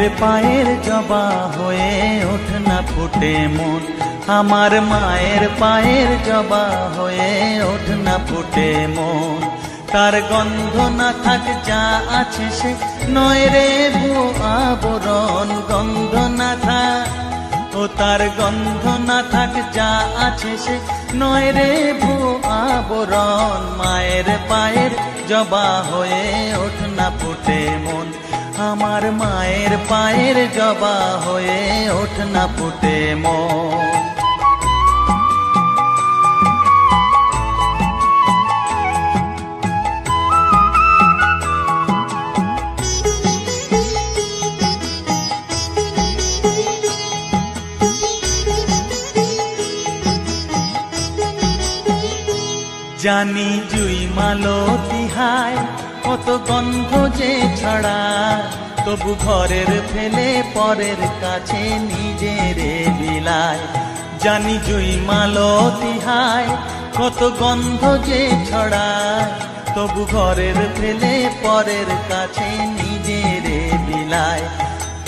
মায়ের পায়ের জবা হয়ে ওঠ না ফুটে মন, আমার মায়ের পায়ের জবা হয়ে ওঠ না ফুটে মন। তার গন্ধ না থাক যা আছে সে নয় রে ভুয়ো আবরণ, গন্ধ না থাক ও তার গন্ধ না থাক যা আছে সে নয় রে ভুয়ো আবরণ। মায়ের পায়ের জবা হয়ে ওঠ না ফুটে মন, আমার মায়ের পায়ের জবা হয়ে ওঠ না ফুটে মন। জানি জুই মালতী হায় কত গন্ধ যে ছড়ায়, তবু ঘরের ফেলে পরের কাছে নিজেরে বিলায়। জানি জুই মালতী হায় কত গন্ধ যে ছড়ায়, তবু ঘরের ফেলে পরের কাছে নিজেরে বিলায়।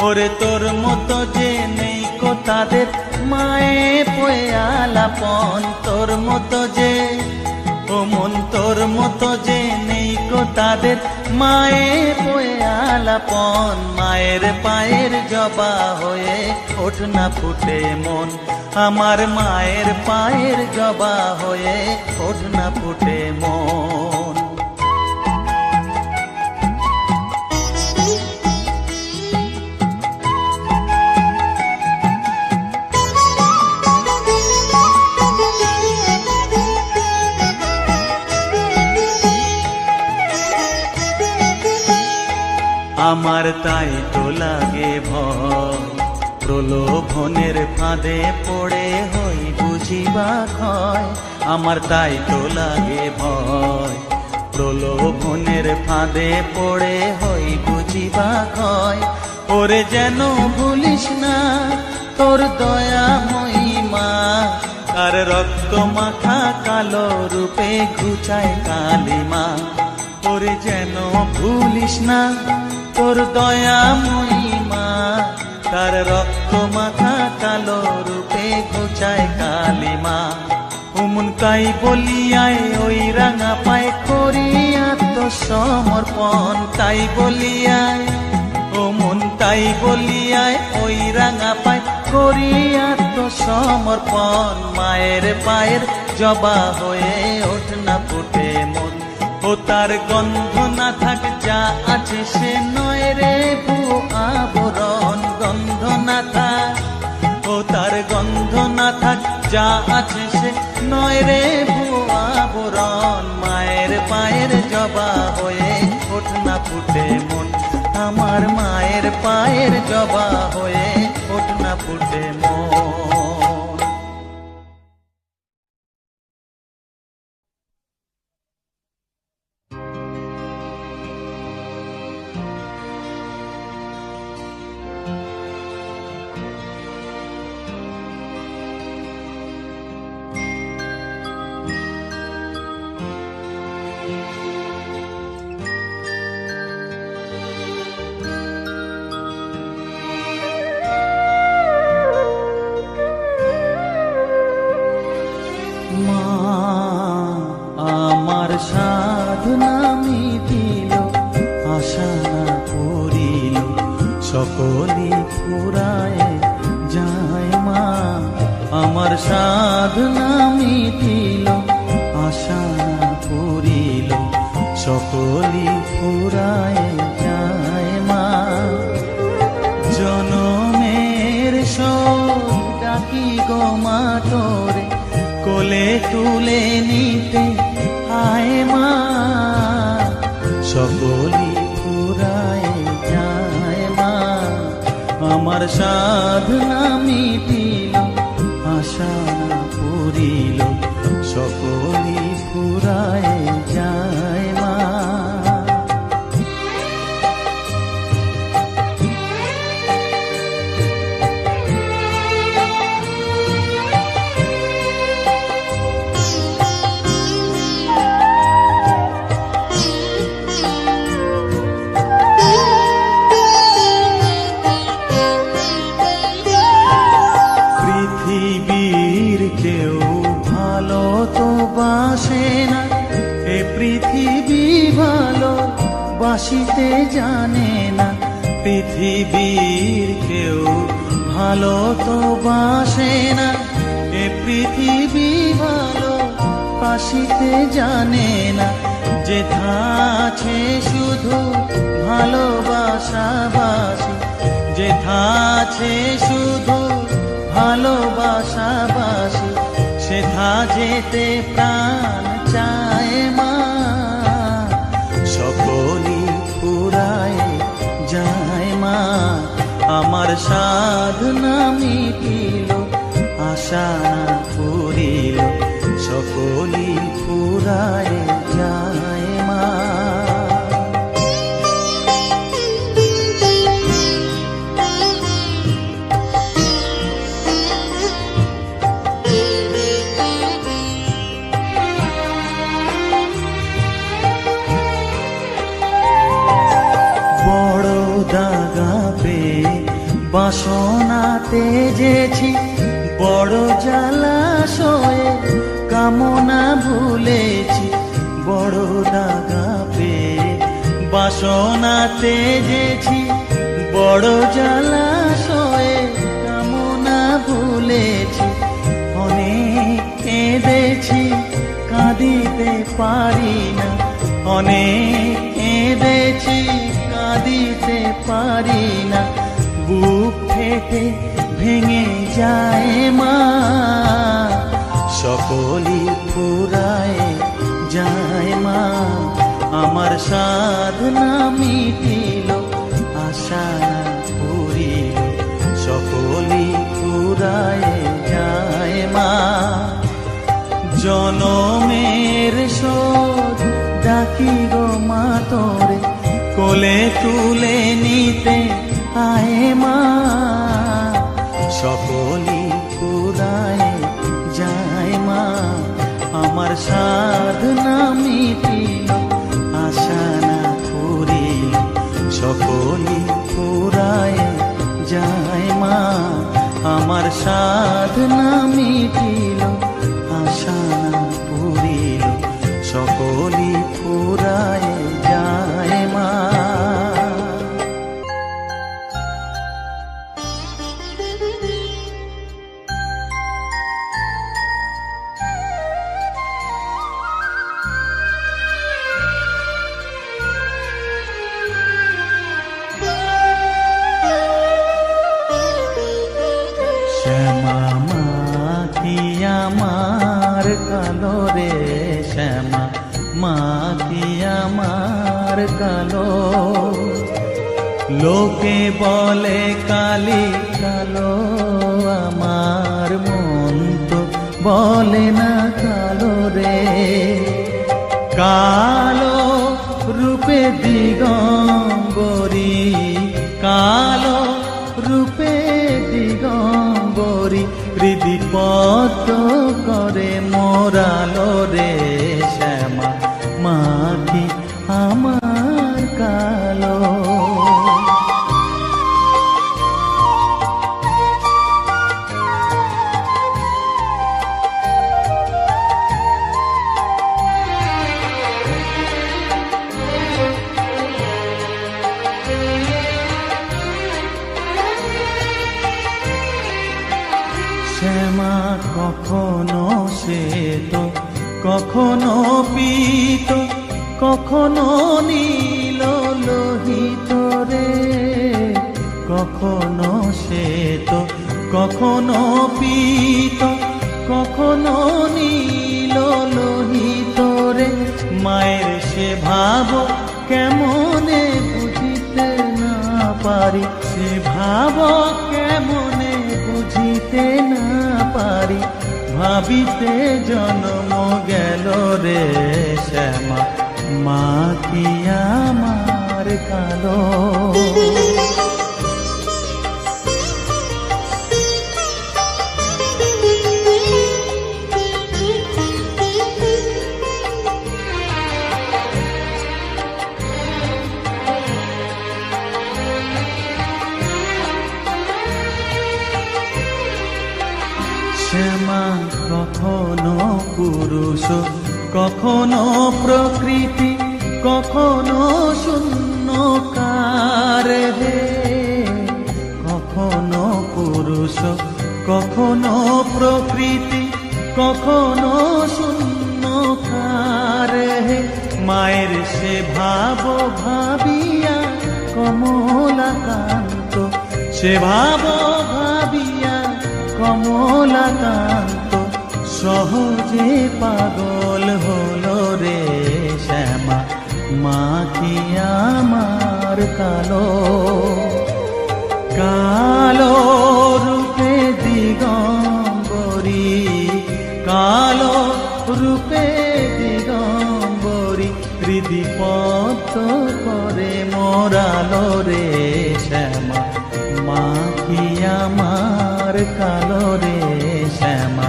ওরে তোর মতো যে নেই কো তাদের মায়ে পয়ে আলাপন, তোর মতো যে ও মন তোর মতো যে নেই কো তাদের মায়ে পয়ে আলাপন। মায়ের পায়ের জবা হয়ে ওঠ না ফুটে মন, আমার মায়ের পায়ের জবা হয়ে ওঠ না ফুটে মন। আমার তাই তো লাগে ভয়, প্রলোভনের ফাঁদে পড়ে হই বুঝিবা ক্ষয়। আমার তাই তো লাগে ভয়, প্রলোভনের ফাঁদে পড়ে হই বুঝিবা ক্ষয়। ওরে যেন ভুলিস না তোর দয়া মহিমা, তার রক্ত মাখা কালো রূপে ঘুচায় কালিমা। ওরে যেন ভুলিস না তোর দয়া মহিমা, তার রক্ত মাখা কালো রূপে ঘুচায় কালিমা। উমন তাই বলিয়ায় ওই রাঙা পায় করি আত্মসমর্পণ, তাই বলিয়ায় ও মন তাই বলিয়ায় ওই রাঙা পায় করি আত্মসমর্পণ। মায়ের পায়ের জবা হয়ে ওঠ না ফুটে মন, ও তার গন্ধ না থাক যা আছে সে নয় রে ভুয়ো আবরণ, গন্ধ না থাক ও তার গন্ধ না থাক যা আছে সে নয় রে ভুয়ো আবরণ। মায়ের পায়ের জবা হয়ে ওঠ না ফুটে মন, আমার মায়ের পায়ের জবা হয়ে ওঠ না ফুটে মন। সাধনা মিটিল আশা না করিল সকলে ফুরায় যায় মা, আমার সাধনা মিটিল আশা না করিল সকলে ফুরায় যায় মা। জনমের শোক ডাকি গো মা তোরে কোলে তুলে নিতে আয় মা, সকলি ফুরায় যায় মা, আমার সাধনা মিটিল আশা না পুরিল সকলি ফুরায় যায় মা। ভালো বাসিতে জানে না, পৃথিবীর কেউ ভালো তো বাসে না। এ পৃথিবী ভালো বাসিতে জানে না, যেথা আছে শুধু ভালোবাসাবাসি, যেথা আছে শুধু ভালোবাসাবাসি, সেথা যেতে প্রাণ চায় মা। সকলই ফুরায় যায় মা, আমার সাধনা মিটিল, আশা পুরিল, সকলই ফুরায় যায় মা। দাগা পেয়ে বাসনাতে যেছি, বড় জলাশয়ে কামনা ভুলেছি। বড় দাগা পেয়ে বাসনাতে যেছি, বড় জলাশয়ে কামনা ভুলেছি। অনেক কেঁদেছি কাঁদিতে পারি না, অনেক কেঁদেছি কাঁদিতে পারি না, বুক ফেটে ভেঙে যায় মা। সকলই ফুরায় যায় মা, আমার সাধনা মিটিল, আশা পুরিল, সকলই ফুরায় যায় মা। জনমের শোধ ডাকি গো মা তোরে, কোলে তুলে নিতে আয় মা। সকলই ফুরায় যায় মা, আমার সাধনা মিটিল, আশা না পুরিল, সকলই ফুরায় যায় মা। আমার সাধনা মিটিল, আশা না পুরিল, সকলই ফুরায় যায় মা। শ্যামা মা কি আমার কালো রে, শ্যামা মা কি আমার কালো। লোকে বলে কালি কালো, আমার মন তো বলে না কালো রে। কালো রূপে দিগম্বরী, কালো রূপে দিগম্বরী, হৃদিপদ্ম করে মোরালো রে। শ্যামা মা কি আমার কালো। শ্যামা কখনো শ্বেত, কখনো পীত, কখনো নীল লোহিত রে। কখনো শ্বেত, কখনো পীত, কখনো নীল লোহিত রে। মায়ের সে ভাব কেমনে বুঝিতে না পারি, সে ভাব কেমনে বুঝিতে না পারি, ভাবিতে জন্ম গেল রে। শ্যামা মা কি আমার কালো। শ্যামা কখনো পুরুষ, কখনো প্রকৃতি, কখনো শূন্যকার হে, কখনো পুরুষ, কখনো প্রকৃতি, কখনো শূন্যকার হে। মায়ের সে ভাব ভাবিয়া কমলাকান্ত, সে ভাব ভাবিয়া কমলাকান্ত সহজে পাগল হলো রে শ্যামা। মা কি আমার কালো, কালো রূপে দিগম্বরী, কালো রূপে দিগম্বরী হৃদি পদ্ম করে মোরালো রে শ্যামা। মা কি আমার কালো রে শ্যামা,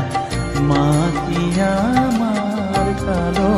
মা কি আমার কালো।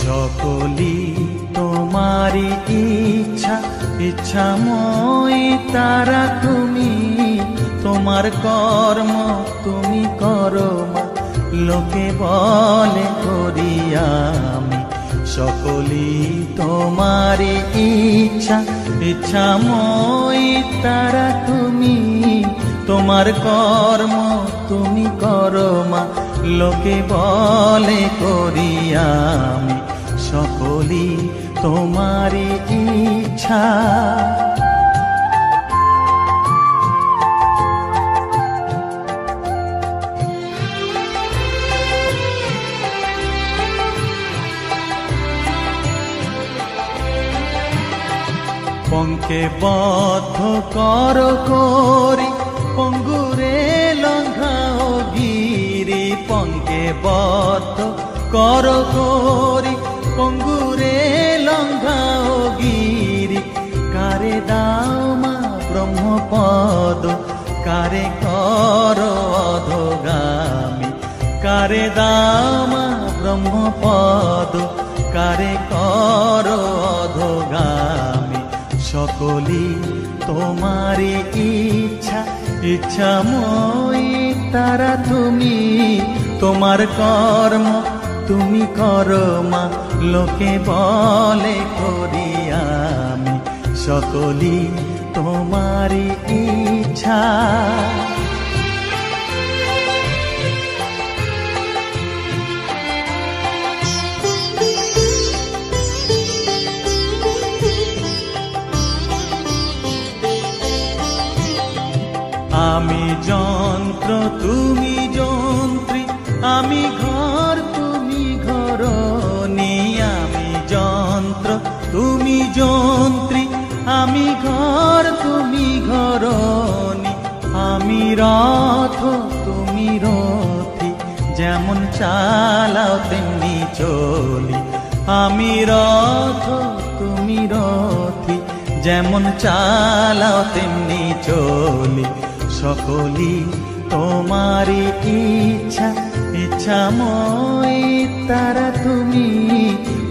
সকলি তোমারি ইচ্ছা, ইচ্ছাময়ী তারা তুমি। তোমার কর্ম তুমি করো মা, লোকে বলে করি আমি। সকলি তোমারি ইচ্ছা, ইচ্ছাময়ী তারা তুমি। তোমার কর্ম তুমি করো মা, লোকে বলে করি আমি। সকলি তোমারি ইচ্ছা। পঙ্কে বদ্ধ কর করি, পঙ্গুরে লঙ্ঘাও গিরি। পঙ্কে বদ্ধ কর করি, পঙ্গুরে লঙ্ঘাও গিরি। কারে দাও মা ব্রহ্মপদ, কারে কর অধোগামী। কারে দাও মা ব্রহ্মপদ, কারে কর অধোগামী। সকলি তোমারি ইচ্ছা, ইচ্ছাময়ী তারা তুমি। তোমার কর্ম তুমি করো মা, লোকে বলে করি আমি। সকলি তোমারি ইচ্ছা। আমি যন্ত্র তুমি যন্ত্রী, আমি ঘর তুমি ঘরণী। আমি যন্ত্র তুমি যন্ত্রী, আমি ঘর তুমি ঘরণী। আমি রথ তুমি রথী, যেমন চালাও তেমনি চলি। আমি রথ তুমি রথী, যেমন চালাও তেমনি চলি। সকলি তোমারি ইচ্ছা, ইচ্ছাময়ী তারা তুমি।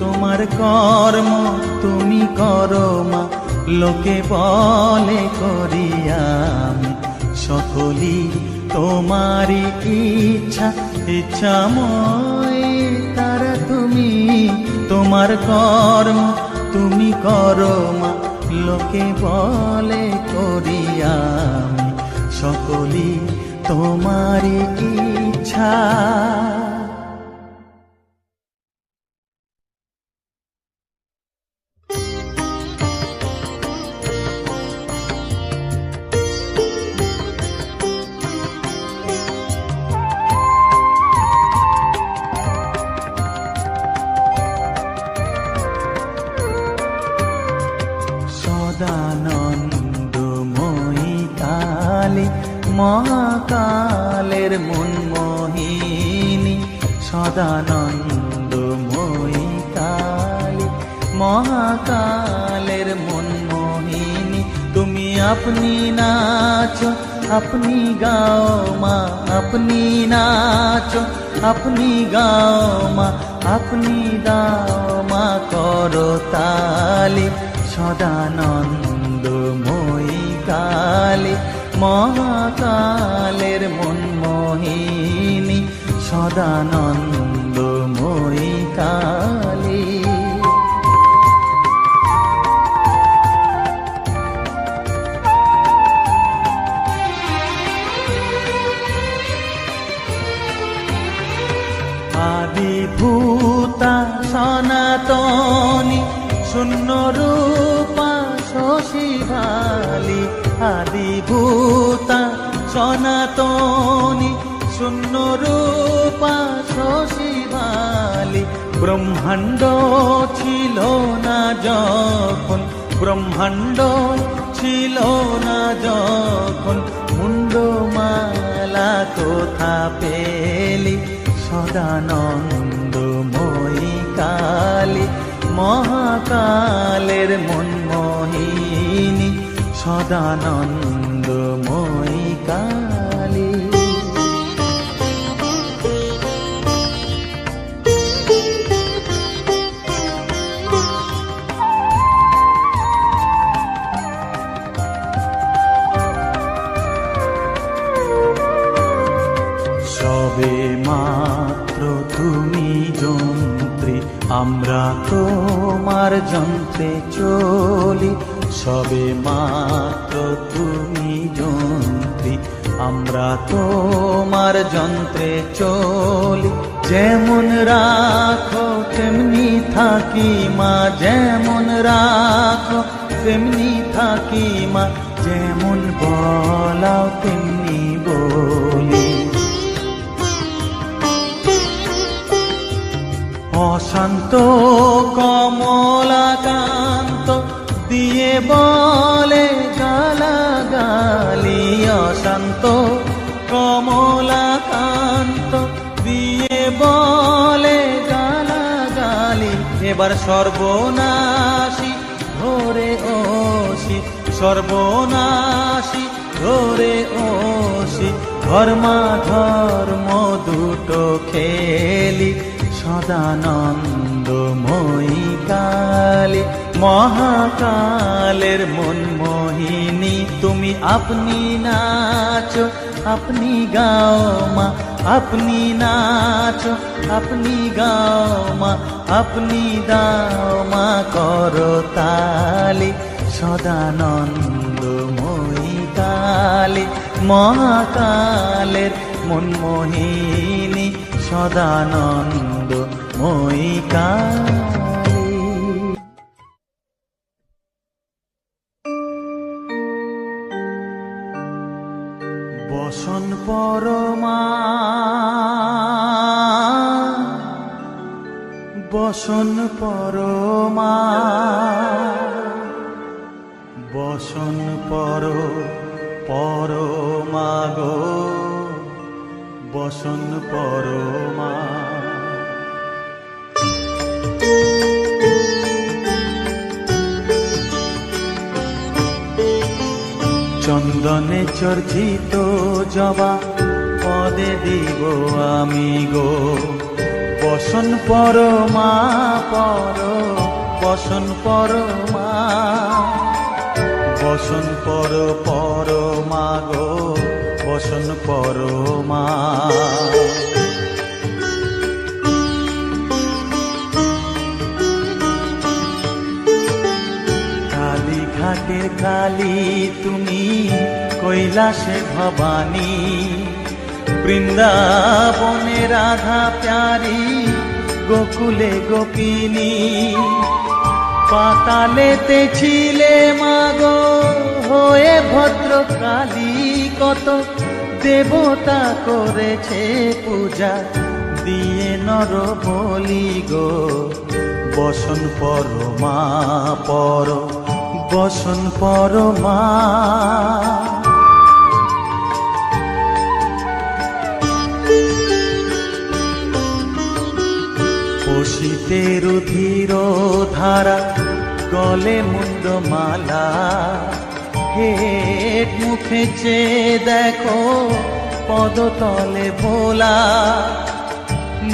তোমার কর্ম তুমি করো মা, লোকে বলে করি আমি। সকলি তোমারি ইচ্ছা, ইচ্ছাময়ী তারা তুমি। তোমার কর্ম তুমি করো মা, লোকে বলে করি আমি। সকলি তোমারি ইচ্ছা। সদানন্দময়ী কালী, মহাকালের মনমোহী সদানন্দময়ী কালী, মহাকালের মনমোহিনী। তুমি আপনি নাচো, আপনি গাও মা, আপনি নাচো, আপনি গাও মা, আপনি দাও মা করতালি। সদানন্দময়ী কালী, মহাকালের মনমোহিনী, সদানন্দময়ী কালী। আদিভূতা সনাতনী, শূন্য রূপা শশী ভালি। আদিভূতা সনাতনী, শূন্য রূপা শশী ভালি। ব্রহ্মাণ্ড ছিল না যখন, ব্রহ্মাণ্ড ছিল না যখন, মুন্ডমালা কোথা পেলি। সদানন্দময়ী কালী, মহাকালের মনমোহিনী, সদানন্দময়ী কালী। সবে মাত্র তুমি যন্ত্রী, আমরা তোমার যন্ত্রে চলি। সবে মাত্র তুমি যন্ত্রী, আমরা তোমার যন্ত্রে চলি। যেমন রাখো তেমনি থাকি মা, যেমন রাখো তেমনি থাকি মা, যেমন বলাও তেমনি বলি। অশান্ত কমলাকান্ত দিয়ে বলে গালাগালি। অশান্ত কমলাকান্ত দিয়ে বলে গালাগালি। এবার সর্বনাশী ধরে ওসি, সর্বনাশী ধরে ওসি, ধর্মা ধর্ম দুটো খেলি। সদানন্দময়ী কালী, মহাকালের মনমোহিনী। তুমি আপনি নাচো, আপনি গাও মা, আপনি নাচো, আপনি গাও মা, আপনি দাও মা করতালি। সদানন্দময়ী কালী, মহাকালের মনমোহিনী, সদানন্দময়ী কালী। বসন পরমা, বসন পরমা, বসন পরমা গো, বসন পরমা। চন্দনে চর্চিত জবা পদে দিব আমি গো, বসন পরমা পর, বসন পরমা, বসন পরমা গো, বসন পরমা। কালীঘাটের কালী তুমি, কৈলাসে ভবানী, বৃন্দাবনে রাধা প্যারি, গোকুলে গোপিনী। পাতালেতে ছিলে মাগো হয়ে ভদ্রকালী, কত দেবতা করেছে পূজা দিয়ে নর বলি গো, বসন পরমা পর, বসন পরমা। শীতের ধীর ধারা গলে মুন্ডমালা হেট মুখে চেয়ে দেখো পদতলে ভোলা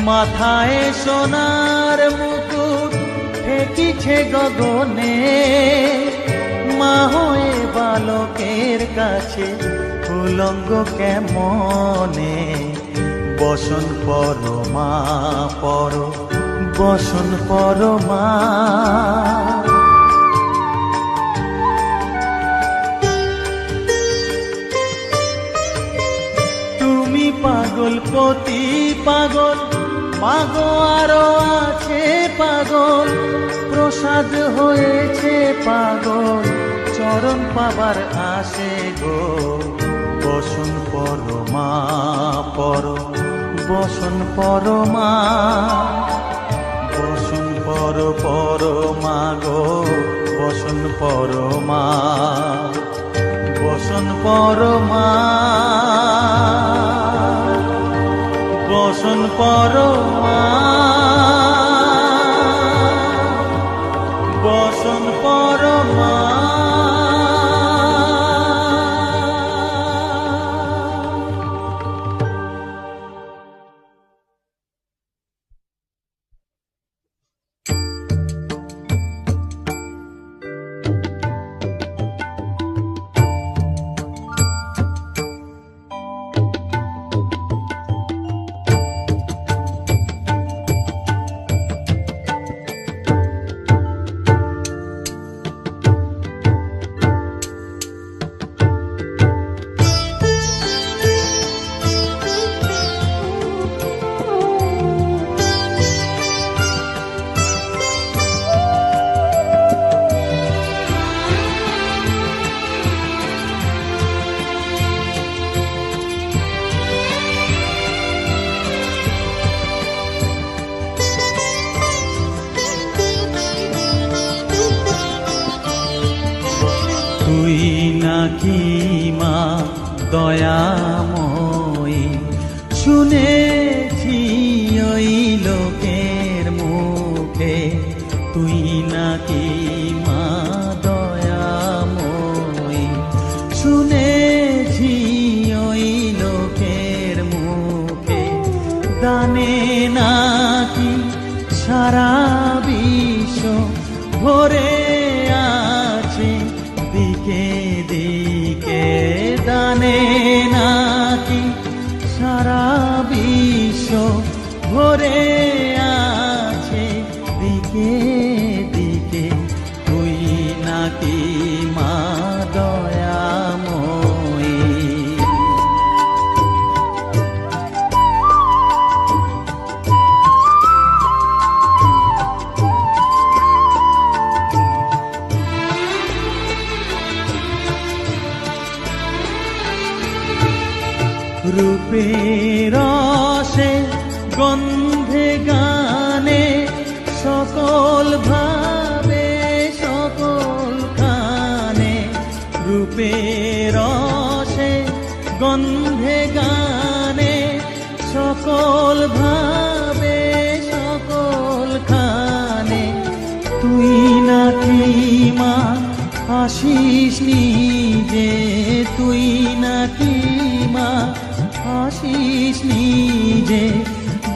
মাথায় সোনার মুকুট ঠেকিছে গগনে মা হয়ে বালকের কাছে উলঙ্গ কেমনে বসন পরমা পর বসন পরমা তুমি পাগল পতি পাগল মাগো আরো আছে পাগল প্রসাদ হয়েছে পাগল চরণ পাবার আসে গো বসন পরমা পর বসন পরমা বসন পরমা গো বসন পরমা বসন পরমা বসন পরমা বসন পরমা তুই নাকি মা দয়াময়ী শুনেছি ওই লোকের মুখে তুই নাকি মা দয়াময়ী শুনেছি ওই লোকের মুখে দানে নাকি সারা বিশ্ব ভরে আছে দিকে দিকে দানে নাকি সারা বিশ্ব ভরে আছে দিকে দিকে তুই নাকি মা দয়াময়ী রূপের রসে গন্ধে গানে সকল ভাবে সকল খানে রূপের রসে গন্ধে গানে সকল ভাবে সকল খানে তুই নাকি মা আসিস নিজে তুই নাকি মা আসিস নিজে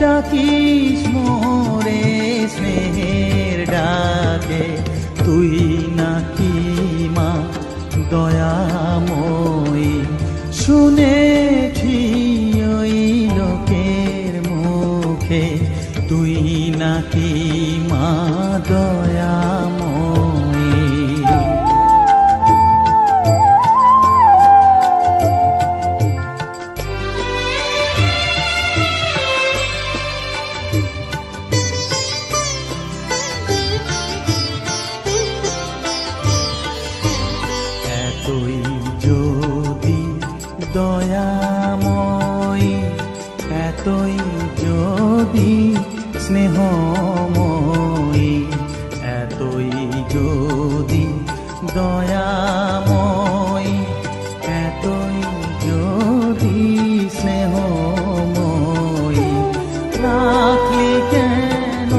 ডাকিস মোরে স্নেহের ডাকে তুই নাকি মা দয়াময়ী শুনেছি ওই লোকের মুখে তুই নাকি মা দয়াময়ী এতই যদি দয়াময়ী এতই যদি স্নেহময়ী এতই যদি দয়াময়ী এতই যদি স্নেহময়ী রাখলি কেন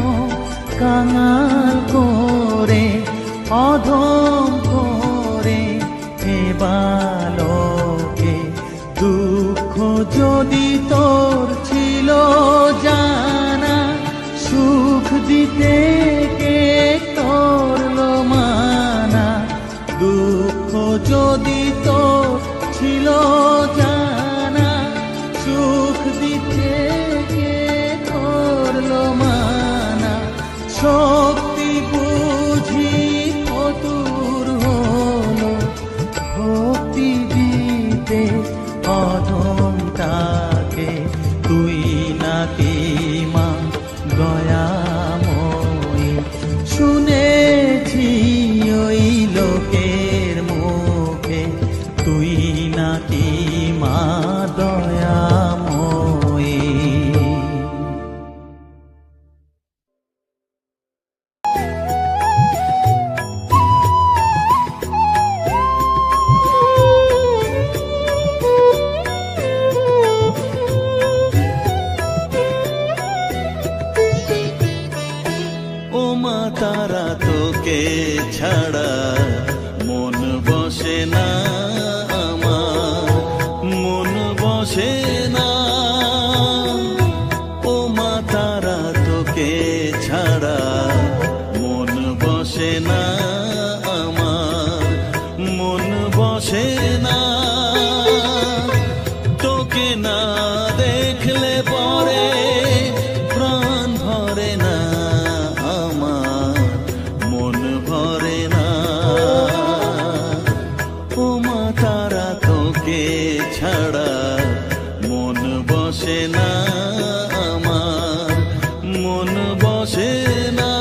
দিতে কে করলো মানা, দুঃখ যদি তো ছিল জানা, সুখ দিতে কে করলো মানা, শক্তি বুঝি কতুর হলো, ভক্তি দিতে অধমটাকে, তুই নাকি মা দয়াময়ী, শুনেছি ওই লোকের মুখে, তুই নাকি মা দয়াময়ী। ও মা তারা, তোকে ছাড়া মন বসে না আমার, মন বসে না। ও মা তারা, তোকে ছাড়া মন বসে না আমার, মন বসে না। তোকে না দেখলে পরে প্রাণ ভরে না আমার, মন ভরে না। ও মা তারা, তোকে ছাড়া মন বসে না আমার, মন বসে না।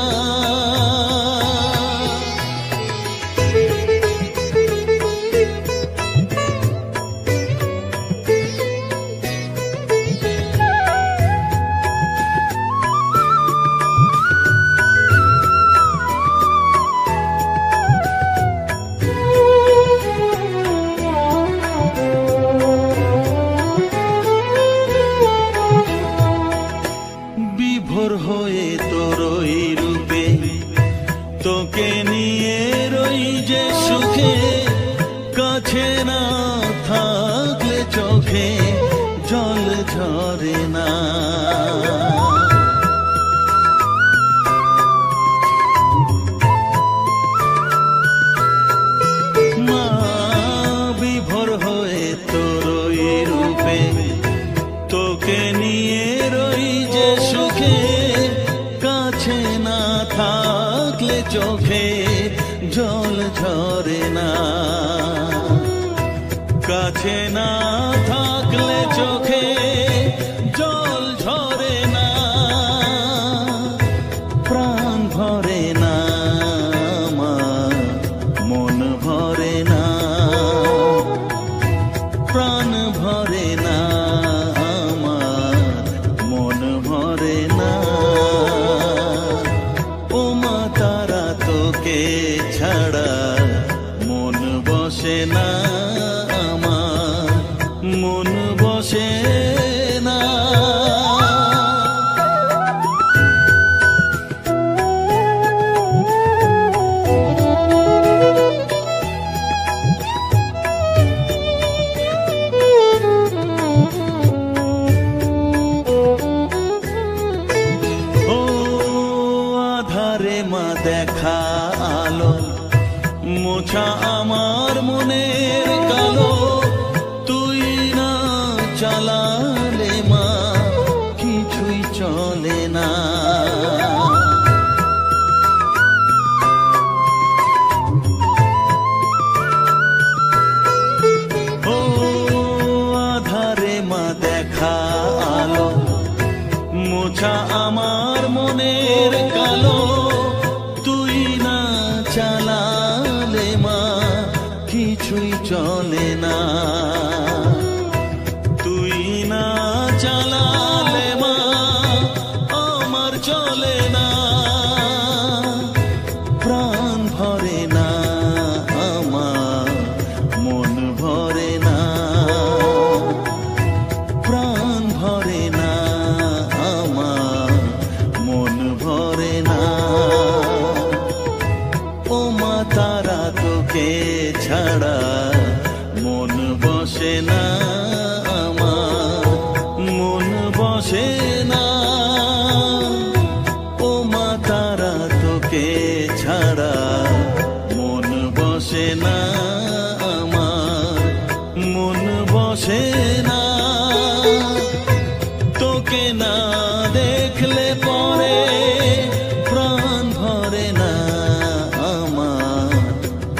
বিভোর হয়ে তোরই রূপে, তোকে নিয়ে রই যে সুখে, কাছে না থাকলে চোখে জল ঝরে না। মা বিভোর হয়ে তোরই রূপে, তোকে নিয়ে রই যে সুখে, কাছে না থাকলে চোখে জল ঝরে না, কাছে না থাকলে চোখে জল ঝরে না। প্রাণ ভরে না আমার, মন ভরে না, প্রাণ ভরে না আমার, মন ভরে না। ও মা তারা, তোকে ছাড়া মন বসে না আমার, মন বসে না। ও আধারে মা দেখা আলো, মোছা আমার মনের কালো, তুই না চালালে মা কিছুই চলে না। ও আধারে মা দেখা আলো, মোছা আমার মনের কালো, তুই না চালালে মা কিছুই চলে না। তুই না চালালে মা আমার চলে না। প্রাণ ভরে না আমার, মন ভরে না, প্রাণ ভরে না আমার, মন ভরে না। দেখলে পরে প্রাণ ভরে না আমার,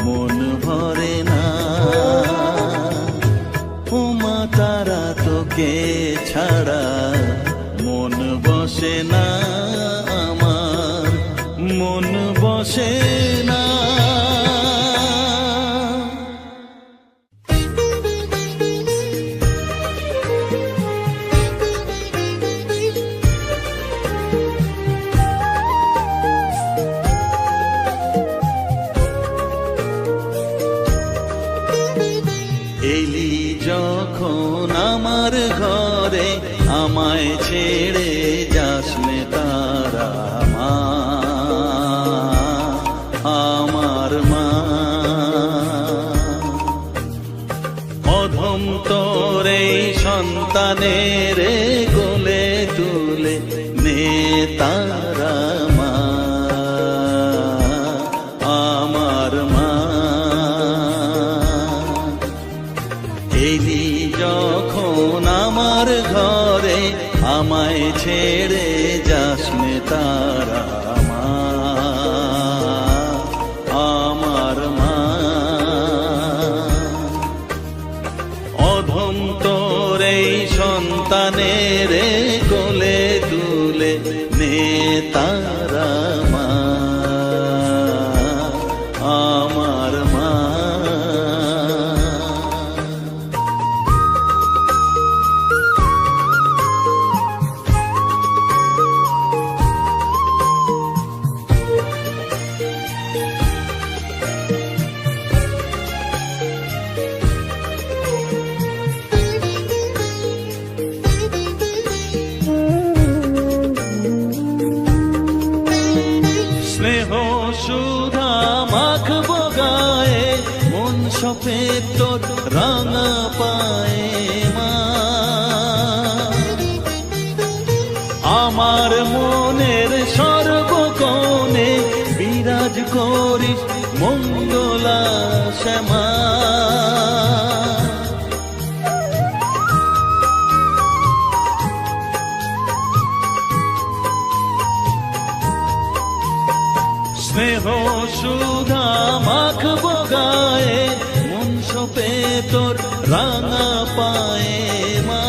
মন ভরে না। ও মা তারা তোকে ছাড়া মন বসে না আমার, মন বসে না। এলি যখন আমার ঘরে আমায় ছেড়ে যাস নে তারা মা, আমার মা। অধম তোর এই সন্তানের কোলে তুলে নে তারা মা, আমার মা। এলি যখন আমার ঘরে আমায় ছেড়ে যাস নে তারা মা, আমার মা। অধম তোর এই সন্তানের কোলে তুলে নে তারা মা, আমার মা। স্নেহ সুধা মাখবো গায়ে, মন সফেদ তোর রাঙা পায়ে মা। আমার মনের সর্বকোণে বিরাজ করিস মঙ্গলা শ্যামা। স্নেহ সুধা মাখবো গায়ে, মন সপে তোর রাঙা পায়ে মা।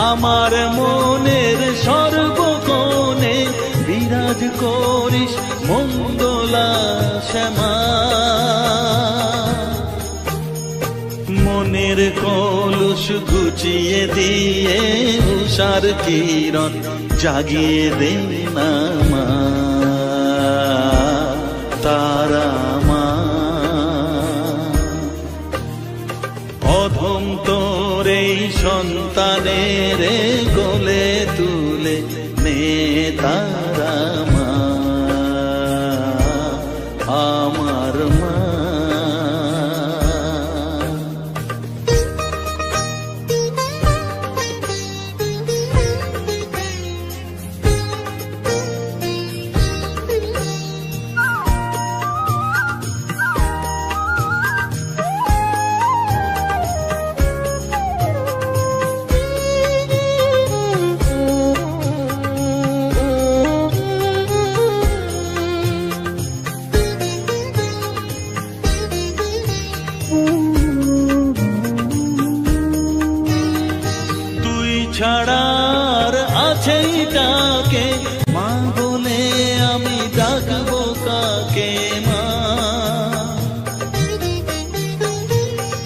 আমার মনের সর্বকোণে বিরাজ করিস মঙ্গলা শ্যামা। মনের কলুষ ঘুচিয়ে দিয়ে উষার কিরণ জাগিয়ে দে না মা, তারা মা। অধম তোর এই সন্তানের কোলে তুলে নে তারা মা, আমার মা। ছাড়ার আছেই ডাকে মা বলে আমি ডাকবো কাকে মা।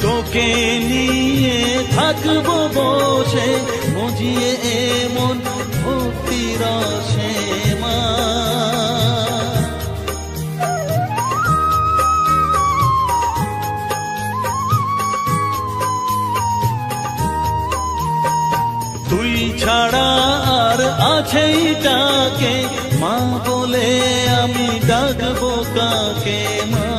তোকে নিয়ে থাকবো বসে মজিয়ে এমন ভক্তি রসে মা। তুই ছাড়া আর আছেই ডাকে মা বলে আমি ডাকবো কাকে মা।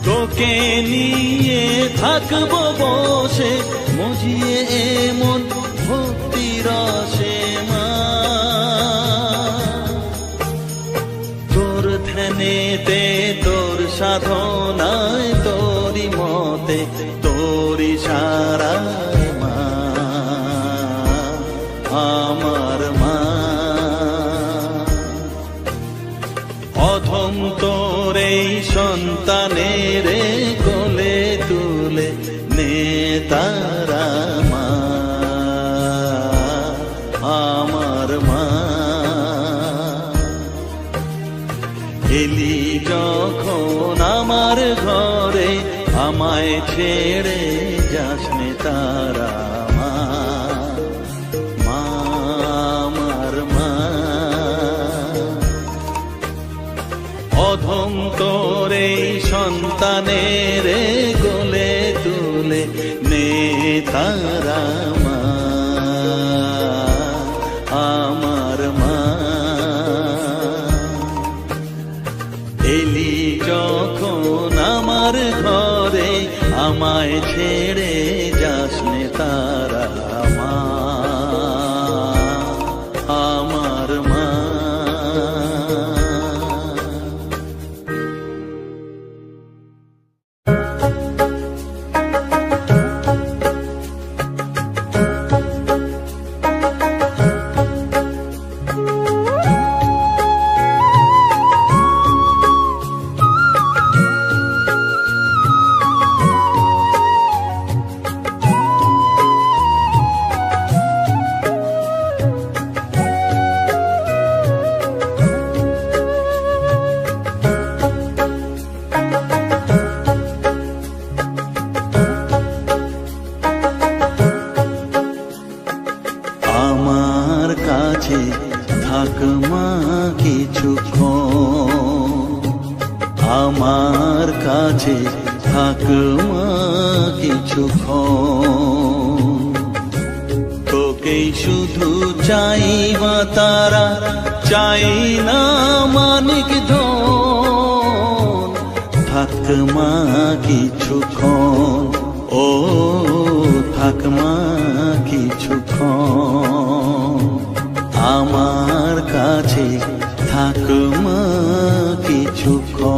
তোকে নিয়ে থাকবো বসে মজিয়ে এমন ভক্তি রসে মা। তোর ধ্যানেতে তোর সাধনায় তোরি মতে তোরি সারা সন্তানের কোলে তুলে নে তারা মা, আমার মা। এলি যখন আমার ঘরে আমায় ছেড়ে যাস নে তারা মা, মা আমার মা। অধম তোরে সন্তানের কোলে তুলে নে তারা মা, আমার মা। এলি যখন আমার ঘরে আমায় ছেড়ে যাস নে তারা মা, আমার মা। আমার কাছে থাক মা কিছুক্ষণ, আমার কাছে থাক মা কিছুক্ষণ। তোকেই শুধু চাই মা তারা, চাই না মানিক ধন। থাক মা কিছুক্ষণ, ও থাক মা কিছুক্ষণ। আমার কাছে থাক মা কিছুক্ষণ।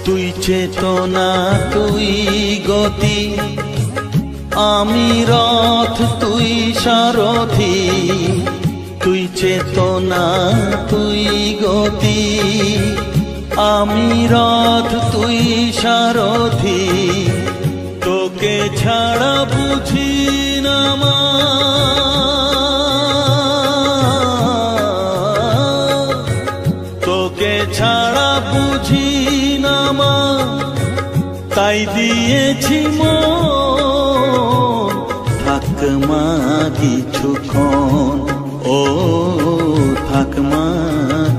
তুই চেতনা তুই গতি, আমি রথ তুই সারথি। তুই চেতনা তুই গতি, আমি রথ তুই সারথি। তোকে ছাড়া বুঝি না মা, তোকে ছাড়া বুঝি না মা। তাই দিয়েছি মন, থাক মা কিছুক্ষণ, ও থাক মা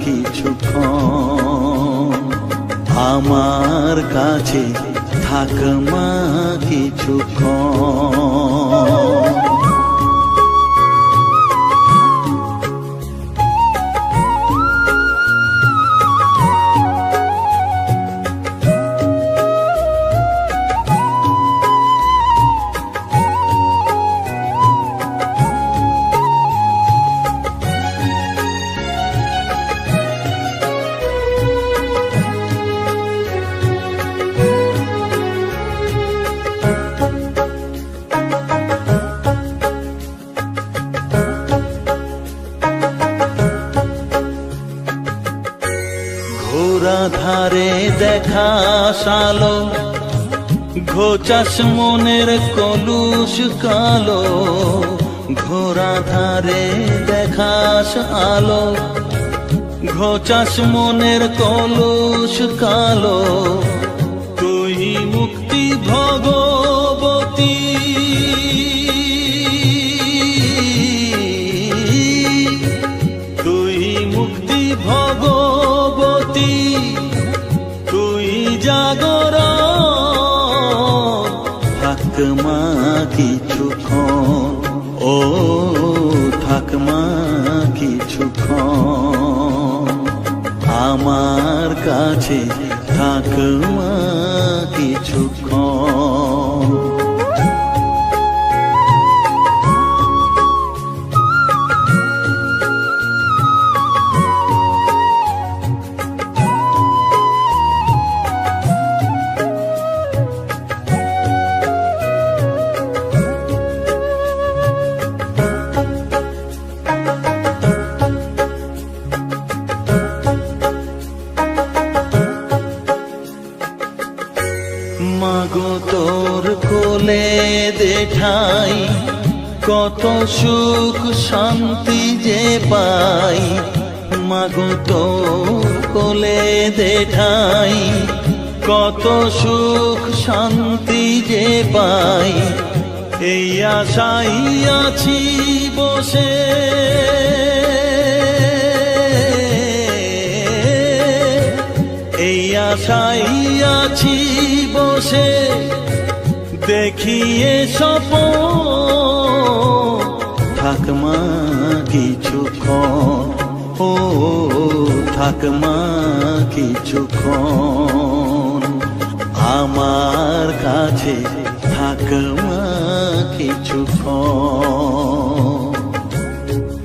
কিছুক্ষণ। আমার কাছে থাক মা কিছুক্ষণ। ঘোরা ধারে দেখা সালো, ঘোচাস মনের কলুষ কালো। ঘোরা ধারে দেখাস আলো, ঘোচাস মনের কলুষ কালো। তুই মুক্তি ভগবতী, তুই মুক্তি ভগবতী। তুই জাগরণ, থাক মা কিছুক্ষণ, ও আমার কাছে থাক মা কিছুক্ষণ। মাগো তোর কোলে দেঠাই কত সুখ শান্তি যে পাই, মাগো তোর কোলে দেঠাই কত সুখ শান্তি যে পাই। এই আশাই আছি বসে, এই আশাই আছি বসে, দেখিয়ে স্বপন থাক মা কিছুক্ষণ, ও থাক মা কিছুক্ষণ। আমার কাছে থাক মা কিছুক্ষণ।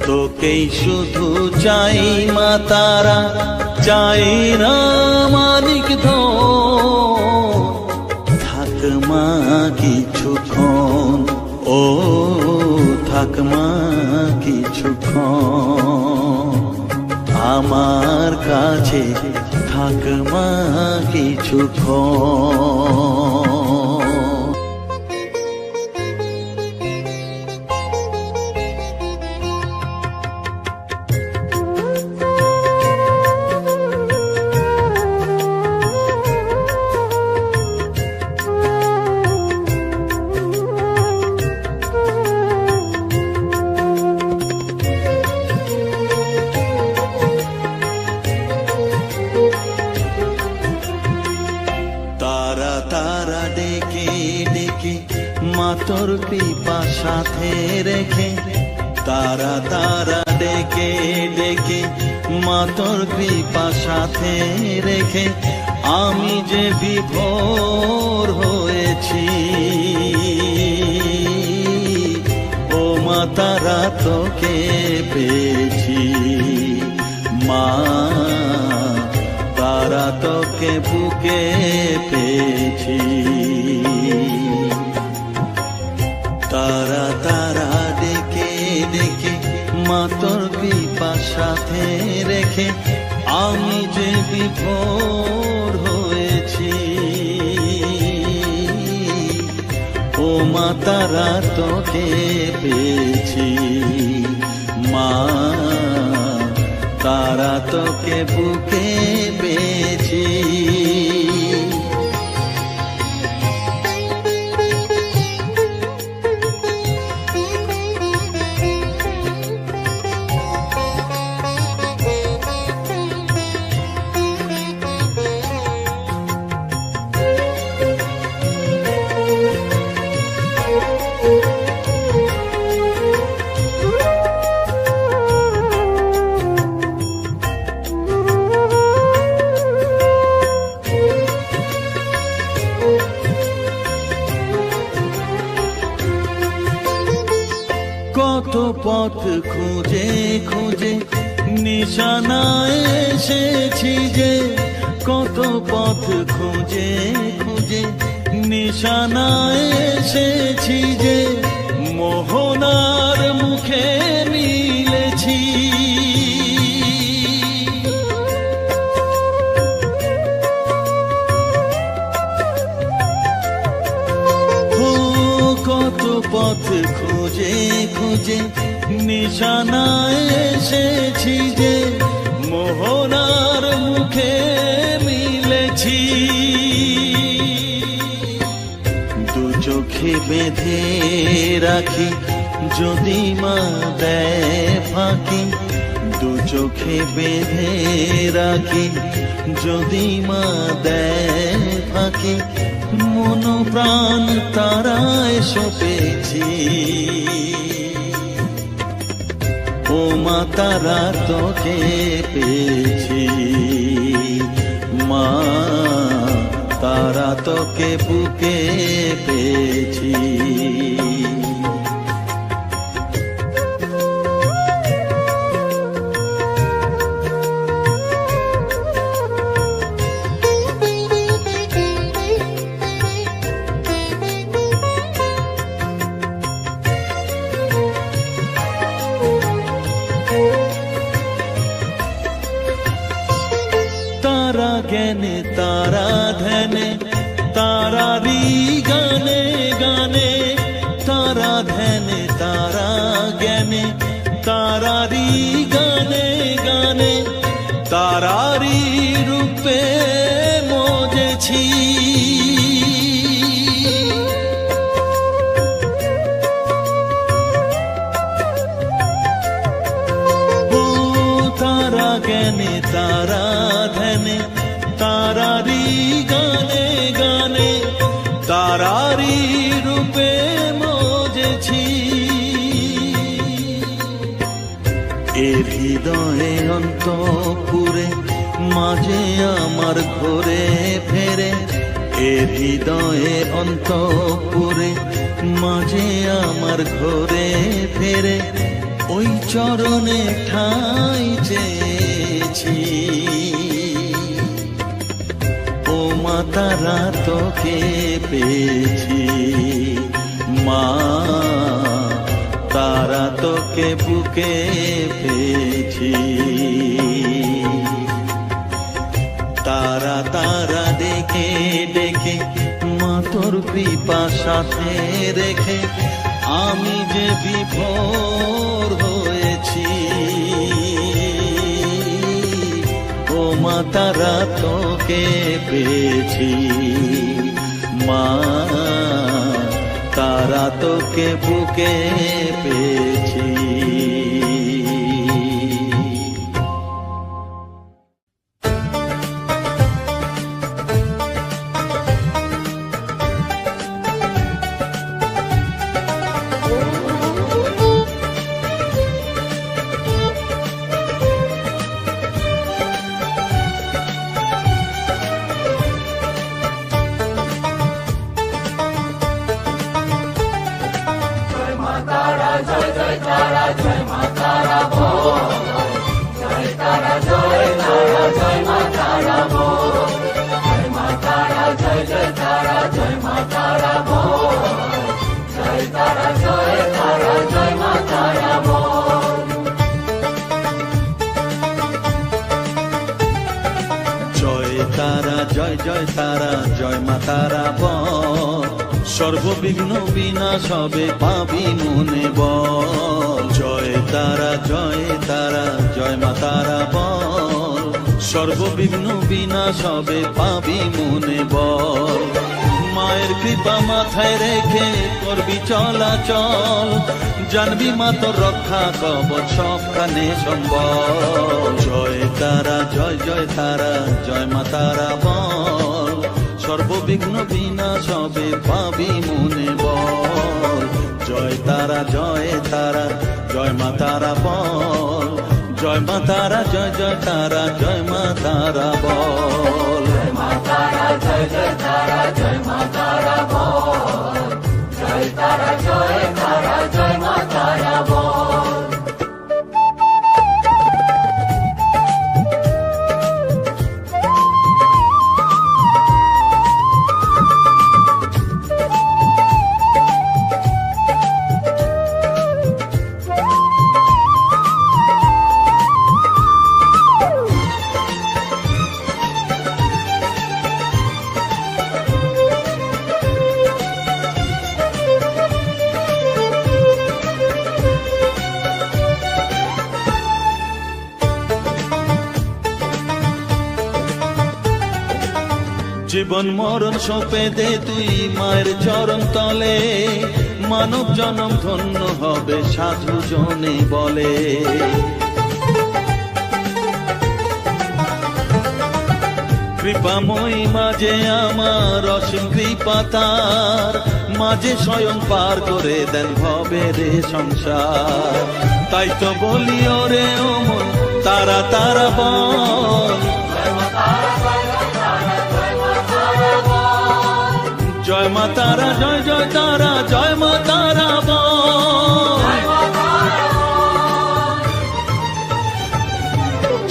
তোকেই শুধু চাই মা তারা, চাই না মানিক ধন, থাক মা কিছুক্ষণ, ও থাক মা কিছুক্ষণ। আমার কাছে থাক মা কিছুক্ষণ। তারা তারা ডেকে ডেকে মা তোর কৃপা সাথে রেখে, তারা তারা ডেকে ডেকে মা তোর কৃপা সাথে রেখে, আমি যে বিভোর হয়েছি। ও মা তারা তোকে পেয়েছি, মা তারা তোকে বুকে পেয়েছি। তারা তারা ডেকে ডেকে মা তোর কৃপা সাথে রেখে, আমি যে বিভোর হয়েছি। ও মা তারা তোকে পেয়েছি, মা তারা তোকে বুকে পেয়েছি। কত পথ খুঁজে খুঁজে নিশানায় এসেছি যে, কত পথ খুঁজে খুঁজে নিশানায় এসেছি যে, মোহনার মুখে মিলেছি। কত পথ খুঁজে খুঁজে নিশানায় এসেছি যে, মোহনার মুখে মিলেছি। দু চোখে বেঁধে রাখি যদি মা দেয় ফাঁকি, দু চোখে বেঁধে রাখি যদি মা দেয় ফাঁকি, মন প্রাণ তারায় সপেছি। ও মা তারা তোকে পেয়েছি। তোকে বুকে পেয়েছি। তারা জ্ঞানে তারা ধ্যানে তারারি গানে গানে, তারা ধ্যানে তারা জ্ঞানে তারারি গানে গানে, তারারি রূপে মজেছি। ও তারা জ্ঞানে তারা ধ্যানে তারারি গানে গানে, তারারি রূপে মজেছি। এর হৃদয়ে অন্তপুরে মাঝে আমার ঘরে ফেরে, এর হৃদয়ে অন্তপুরে মাঝে আমার ঘরে ফেরে, ওই চরণে ঠাঁই চেয়েছি। ও মা তারা তোকে পেয়েছি, মা তারা তোকে বুকে পেয়েছি। তারা তারা ডেকে ডেকে মা তোর কৃপা সাথে রেখে আমি যে বিভোর হয়েছি। ও মা তারা তোকে পেয়েছি, মা তারা তোকে বুকে পেয়েছি। জয় জয় তারা জয় মা তারা বল, সর্ববিঘ্ন বিনাশ হবে পাবি মনে বল। জয় তারা জয় তারা জয় মা তারা বল, সর্ববিঘ্ন বিনাশ হবে পাবি মনে বল। মায়ের কৃপা মাথায় রেখে করবি চলাচল, জানবি মা তোর রক্ষা কবচ সবখানে সম্বল। জয় তারা জয় জয় তারা জয় মা তারা বল, সর্ববিঘ্ন বিনাশ হবে পাবি মনে বল। জয় তারা জয় তারা জয় মা তারা বল, জয় মা তারা জয় জয় তারা জয় মা তারা বল। জয় মা তারা জয় জয় তারা জয় মা তারা বল, জয় তারা জয় তারা জয় মা তারা বল। জীবন মরণ সঁপে দে তুই মায়ের চরণ তলে, মানব জনম ধন্য হবে সাধু জনে বলে। কৃপাময়ী মাঝে আমার অসীম কৃপা তার, মাঝে স্বয়ং পার করে দেন ভবের সংসার। তাই তো বলি ওরে ও মন তারা তারা বল, জয় মা তারা, জয় জয় তারা, জয় মা তারা বল।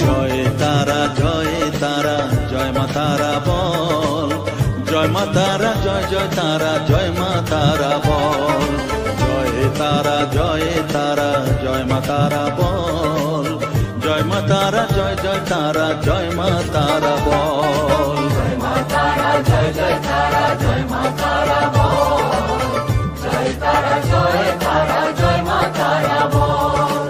জয় তারা, জয় তারা, জয় মা তারা বল। জয় মা তারা, জয় জয় তারা, জয় মা তারা বল। জয় তারা, জয় তারা, জয় মা তারা বল। জয় মা তারা, জয় জয় তারা, জয় মা তারা বল। জয় মা তারা, জয় জয় তারা, জয় মা তারা বল। জয় তারা, জয় তারা, জয় মা তারা বল।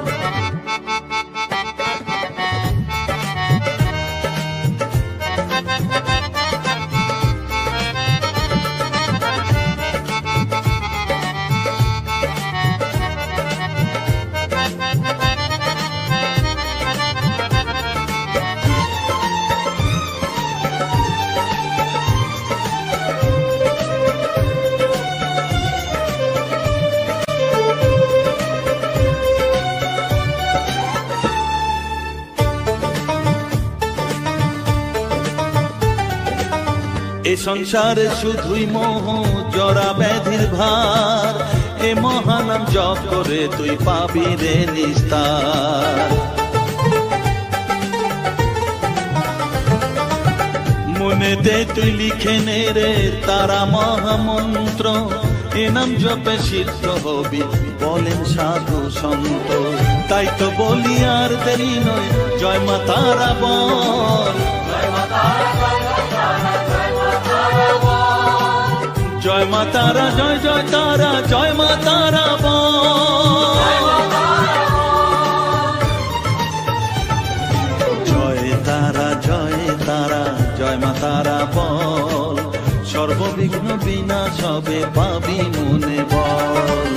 এ সংসারে শুধুই মোহ জরা ব্যাধির ভার, এ মহানাম জপ করে তুই পাবি রে নিস্তার। মনে দে তুই লিখে নে রে তারা মহামন্ত্র, এ নাম জপে সিদ্ধ হবি বলেন সাধু সন্ত। তাই তো বলি আর দেরি নয়, জয় মা তারা বল। জয় মা তারা, জয় মা তারা বল। জয় মা তারা, জয় জয় তারা, জয় মা তারা বল। জয় তারা, জয় তারা, জয় মা তারা বল। সর্ববিঘ্ন বিনাশ হবে পাবি মনে বল।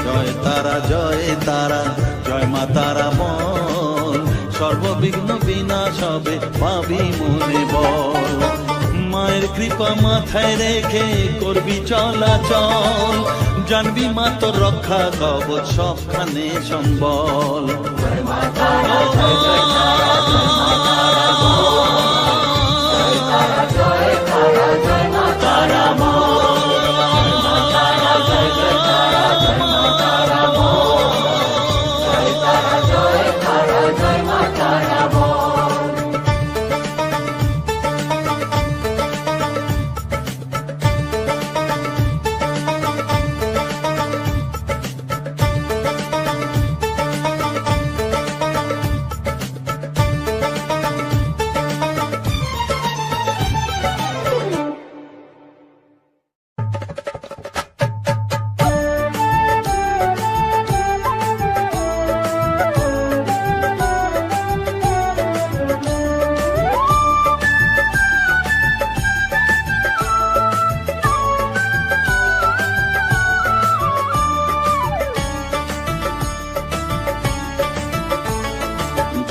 জয় তারা, জয় তারা, জয় মা তারা বল। সর্ববিঘ্ন বিনাশ হবে পাবি মনে বল। মায়ের কৃপা মাথায় রেখে করবি চলাচল, জানবি মা তোর রক্ষা কবচ সবখানে সম্বল। জয় মা তারা, জয় জয় তারা, জয় মা তারা বল। জয় তারা, জয় তারা, জয় মা তারা বল। জয় মা তারা, জয় জয় তারা, জয় মা তারা বল। জয় তারা, জয় তারা, জয় মা তারা বল।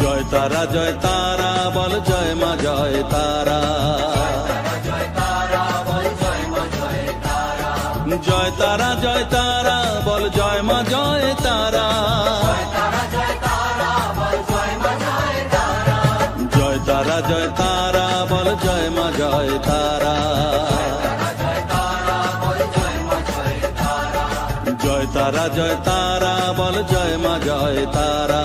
জয় তারা, জয় তারা বল, জয় মা জয় তারা। জয় তারা বল, জয় মা জয় তারা। জয় তারা, জয় তারা বল, জয় মা জয় তারা। জয় তারা, জয় তারা বল, জয় মা জয় তারা। জয় তারা, জয় তারা বল, জয় মা জয় তারা।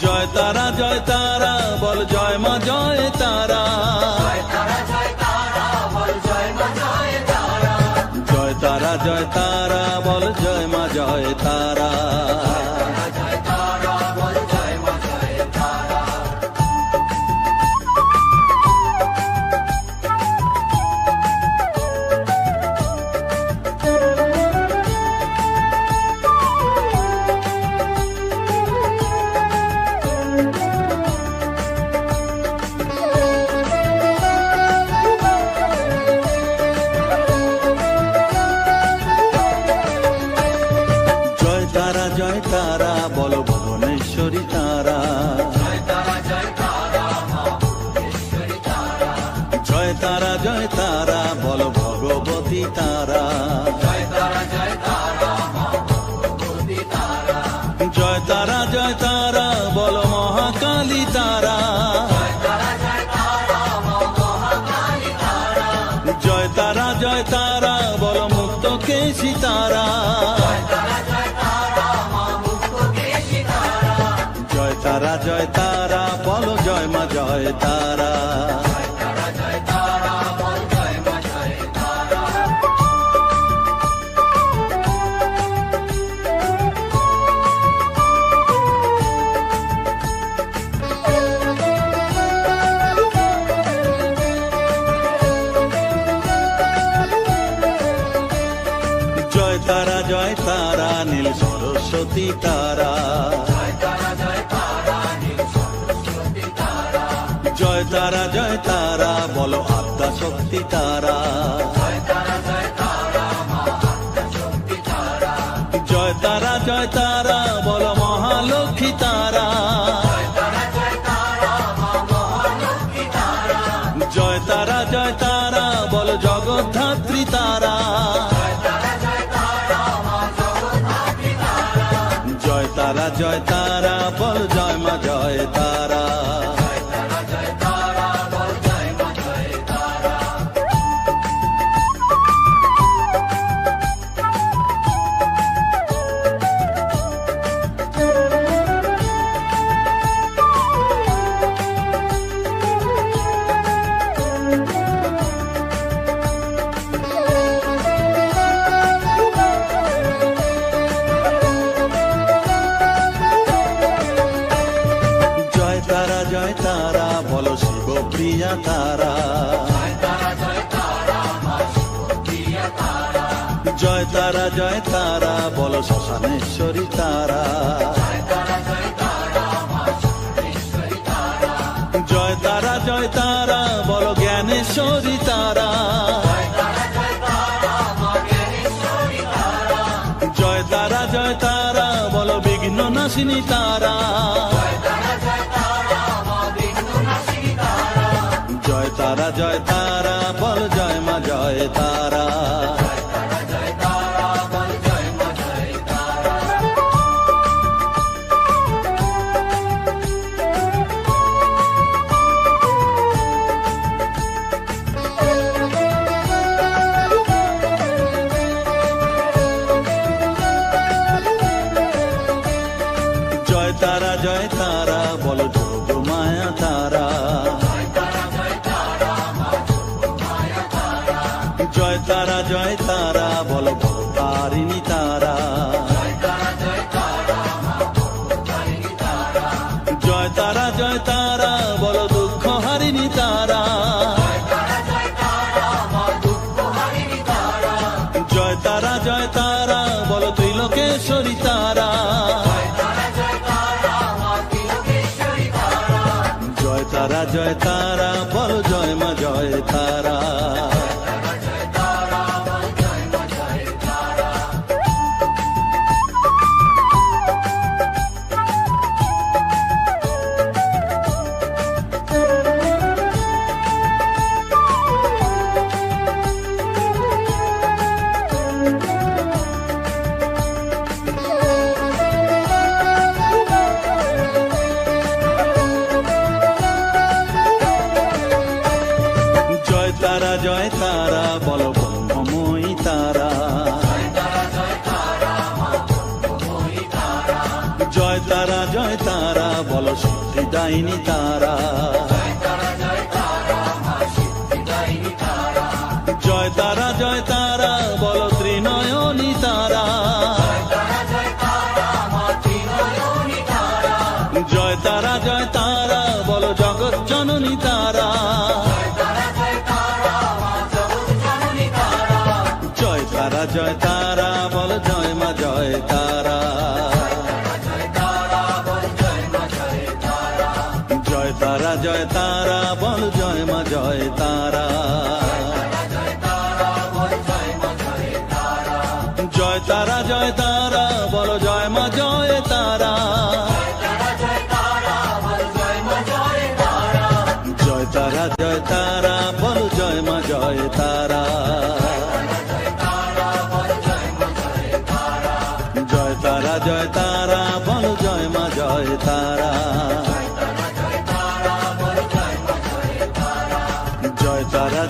জয় তারা, জয় তারা বল, জয় মা জয় তারা। জয় তারা, জয় তারা বল, জয় মা জয় তারা। জয় তারা, জয় তারা বল, জয় মা জয় তারা। জয় তারা বলো জয় মা জয় তারা। জয় তারা নীল সরস্বতী তারা, জয় তারা বলো আদ্যা শক্তি তারা, জয় তারা বলো মহালক্ষ্মী তারা, জয় তারা বলো জগদ্ধাত্রী তারা, জয় তারা বল জয় মা জয় তারা। জয় তারা বলো শিবপ্রিয়া তারা, জয় তারা বলো শ্মশানেশ্বরী তারা, জয় তারা বলো জ্ঞানেশ্বরী তারা, জয় তারা বলো বিঘ্ন নাশিনী তারা, জয় তারা বল জয় মা জয় তারা। জয় তারা বলো যোগ মায়া তারা, জয় তারা বলো ভবতারিণী তারা, জয় তারা বলো দুঃখ হারিণী তারা, জয় তারা বলো ত্রিলোকেশ্বরী তারা, জয় তারা বলো জয় মা জয় তারা। জয় তারা বলো ব্রহ্মময়ী তারা, জয় তারা বলো সিদ্ধিদায়িনী তারা, জয় তারা বলো ত্রিনয়নী তারা, জয় তারা বলো জগৎ জননী তারা, জয় তারা বল জয় মা জয় তারা। জয় তারা বল জয় মা জয় তারা। জয় তারা বল জয় মা জয় তারা। জয় তারা বল জয় মা জয় তারা। জয় তারা বল জয় মা জয় তারা।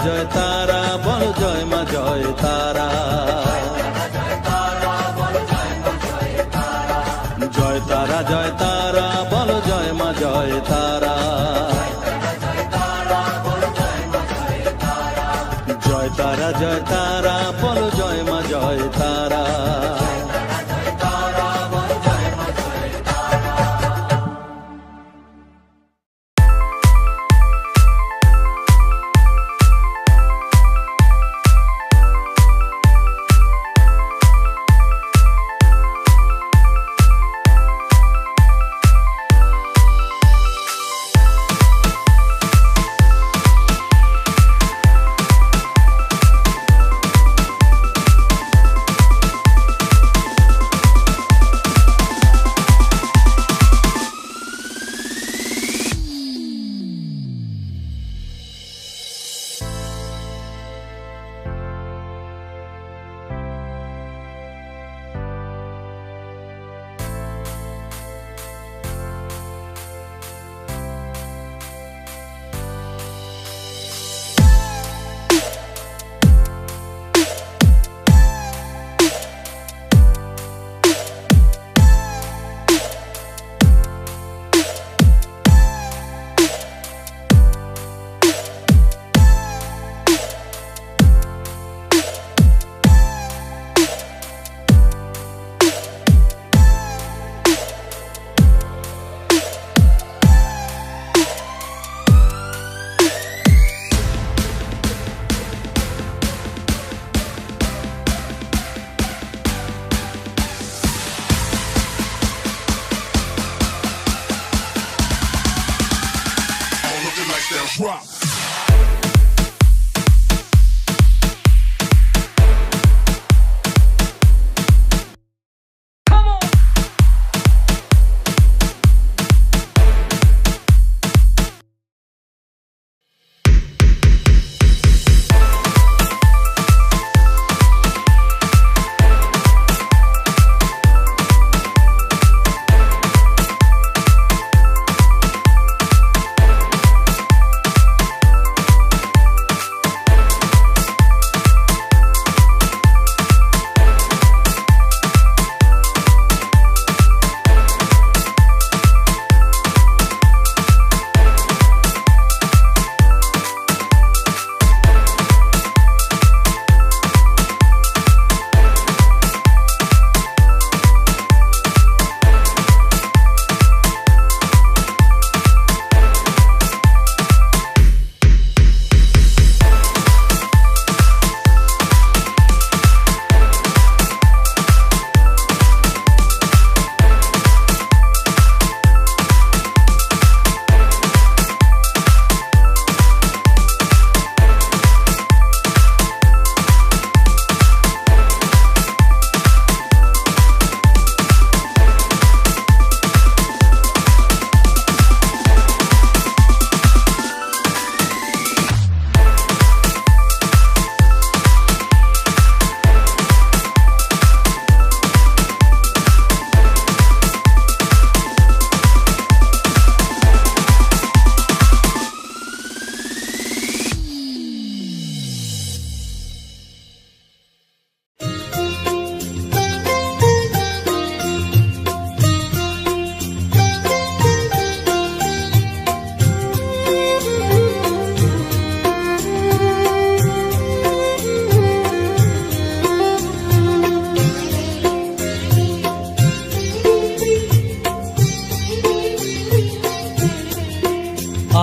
জয় তারা বল জয় মা জয় তারা। জয় তারা বল জয় মা জয় drop.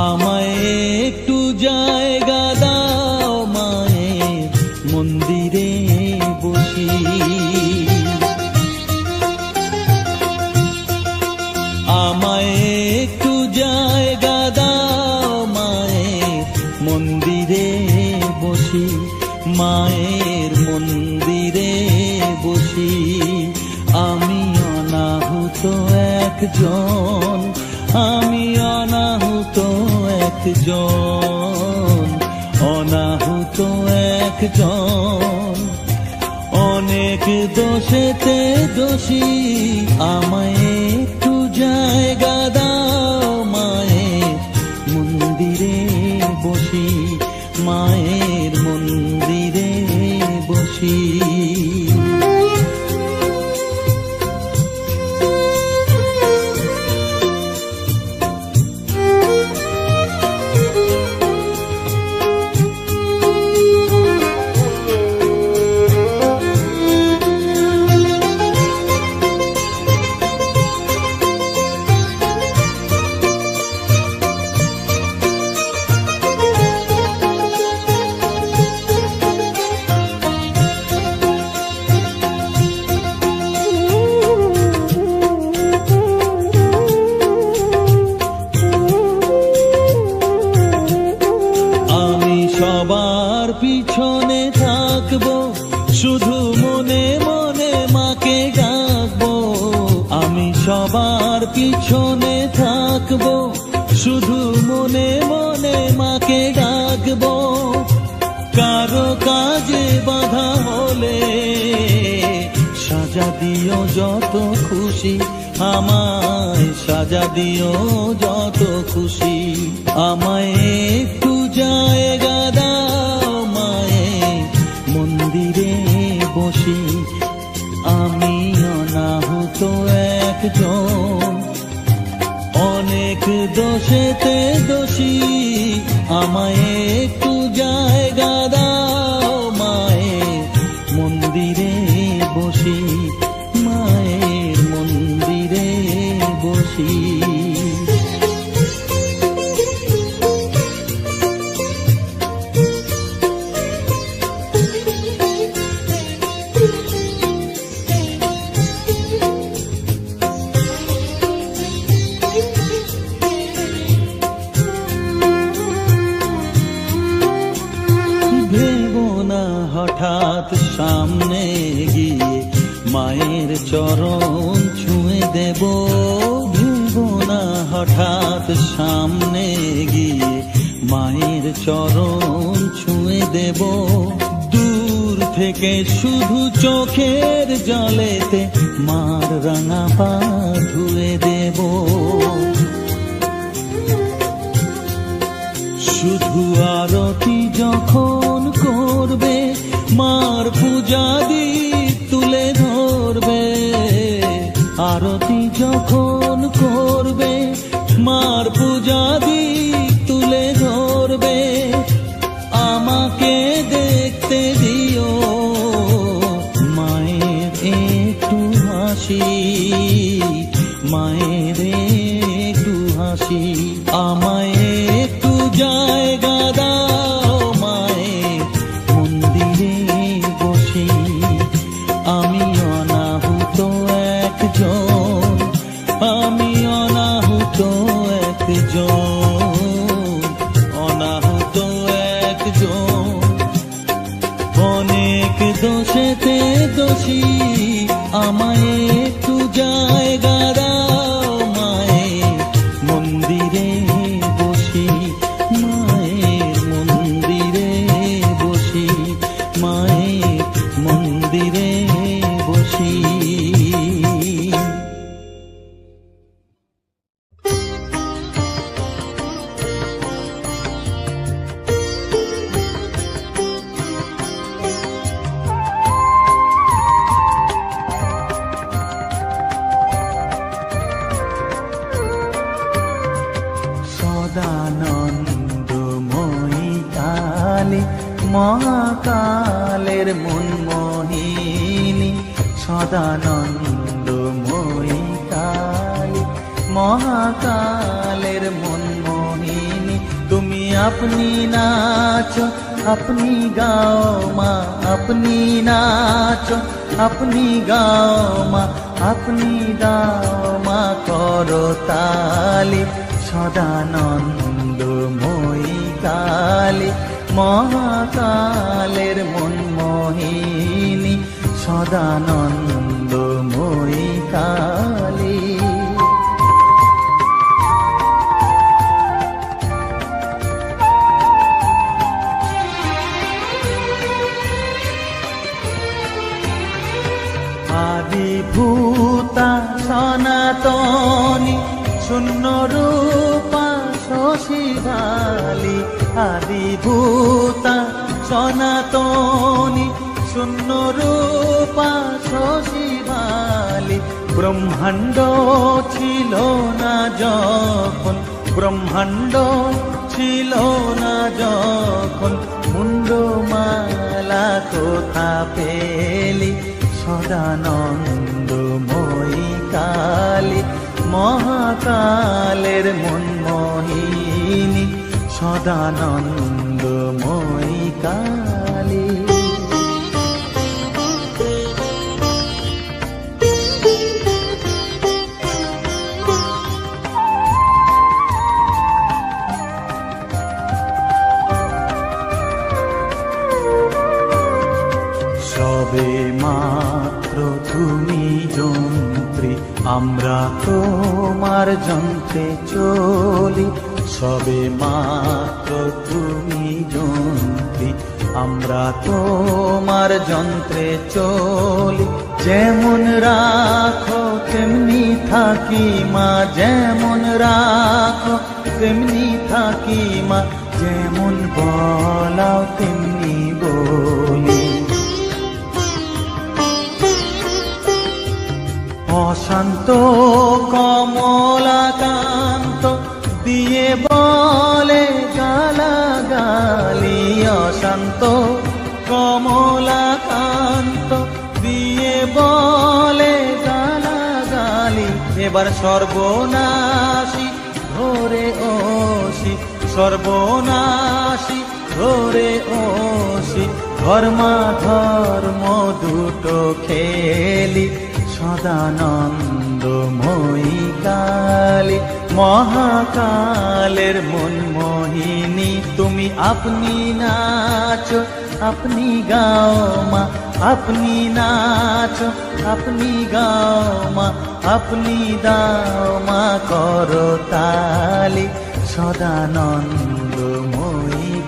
আমায় একটু জায়গা দাও মায়ের মন্দিরে বসি, আমায় একটু জায়গা দাও মায়ের মন্দিরে বসি, মায়ের মন্দিরে বসি। আমি অনাহুত একজন, আমি অনাহুত একজন, অনাহুত একজন, অনেক দোষেতে দোষী। আমায় একটু জায়গা দাও মায়ের মন্দিরে বসি, মায়ের মন্দিরে বসি। সবার পিছনে থাকবো, শুধু মনে মনে মাকে ডাকবো। আমি সবার পিছনে থাকবো, শুধু মনে মনে মাকে ডাকবো। কারো কাজে বাধা হলে সাজা দিও যত খুশি, আমায় সাজা দিও যত খুশি। আমায় একটু জায়গা দাও মায়ের মন্দিরে বসি, আমি অনাহুত একজন, অনেক দোষেতে দোষী। আমায় একটু জায়গা দাও মায়ের মন্দিরে বসি, মায়ের মন্দিরে বসি। হঠাৎ সামনে গিয়ে মায়ের চরণ ছুঁয়ে দেব, ভুলবো না হঠাৎ সামনে গিয়ে মায়ের চরণ ছুঁয়ে দেব। দূর থেকে শুধু চোখের জলেতে মার রাঙা পা ধুয়ে দেব। শুধু আরতি যখন করবে মার পূজা দীপ তুলে ধরবে, আরতি যখন করবে মার পূজা দীপ তুলে ধরবে। আমাকে দেখতে দিও মায়ের একটু হাসি, মায়ের একটু হাসি। আমায় একটু জায়গা দাও মায়ের মন্দিরে বসি, আমি অনাহুত একজন, আমি অনাহুত একজন, অনাহুত একজন। অনেক দোষেতে দোষী, আমায় একটু জায়গা দাও মায়ের মন্দিরে বসি, মায়ের মন্দিরে বসি, মায়ের মন্দিরে বসি। সদানন্দময়ী কালী মহাকালের মনমোহিনী, সদানন্দময়ী কালী মহাকালের মনমোহিনী। তুমি আপনি নাচো আপনি গাও মা, আপনি নাচো আপনি গাও মা, আপনি দাও মা করতালি। সদানন্দময়ী কালী মহাকালের মনমোহিনী, সদানন্দময়ী কালী। আদিভূতা সনাতনী শূন্য রূপা শশীবালী, আদিভূতা সনাতনী শূন্য রূপা শশীবালী। ব্রহ্মাণ্ড ছিল না যখন, ব্রহ্মাণ্ড ছিল না যখন, মুন্ডমালা কোথা পেলি। সদানন্দময়ী কালী মহাকালের মনমোহিনী, সদানন্দময়ী কালী। সবে মাত্র তুমি যন্ত্রী, আমরা তোমার যন্ত্রে চলি। সবে মাত্র তুমি যন্ত্রী, আমরা তোমার যন্ত্রে চলি। যেমন রাখো তেমনি থাকি মা, যেমন রাখো তেমনি থাকি মা, যেমন বলাও তেমনি বলি। অশান্ত কমলাকান্ত দিয়ে বলে গালাগালি, অশান্ত কমলাকান্ত দিয়ে বলে গালাগালি। এবার সর্বনাশী ধরে ওসি, সর্বনাশী ধরে ওসি, ধর্মাধর্ম দুটো খেলি। সদানন্দময়ী কালী মহাকালের মনমোহিনী, তুমি আপনি নাচো আপনি গাও মা আপনি নাচো আপনি গাও মা আপনি দাও মা করো তালি সদানন্দময়ী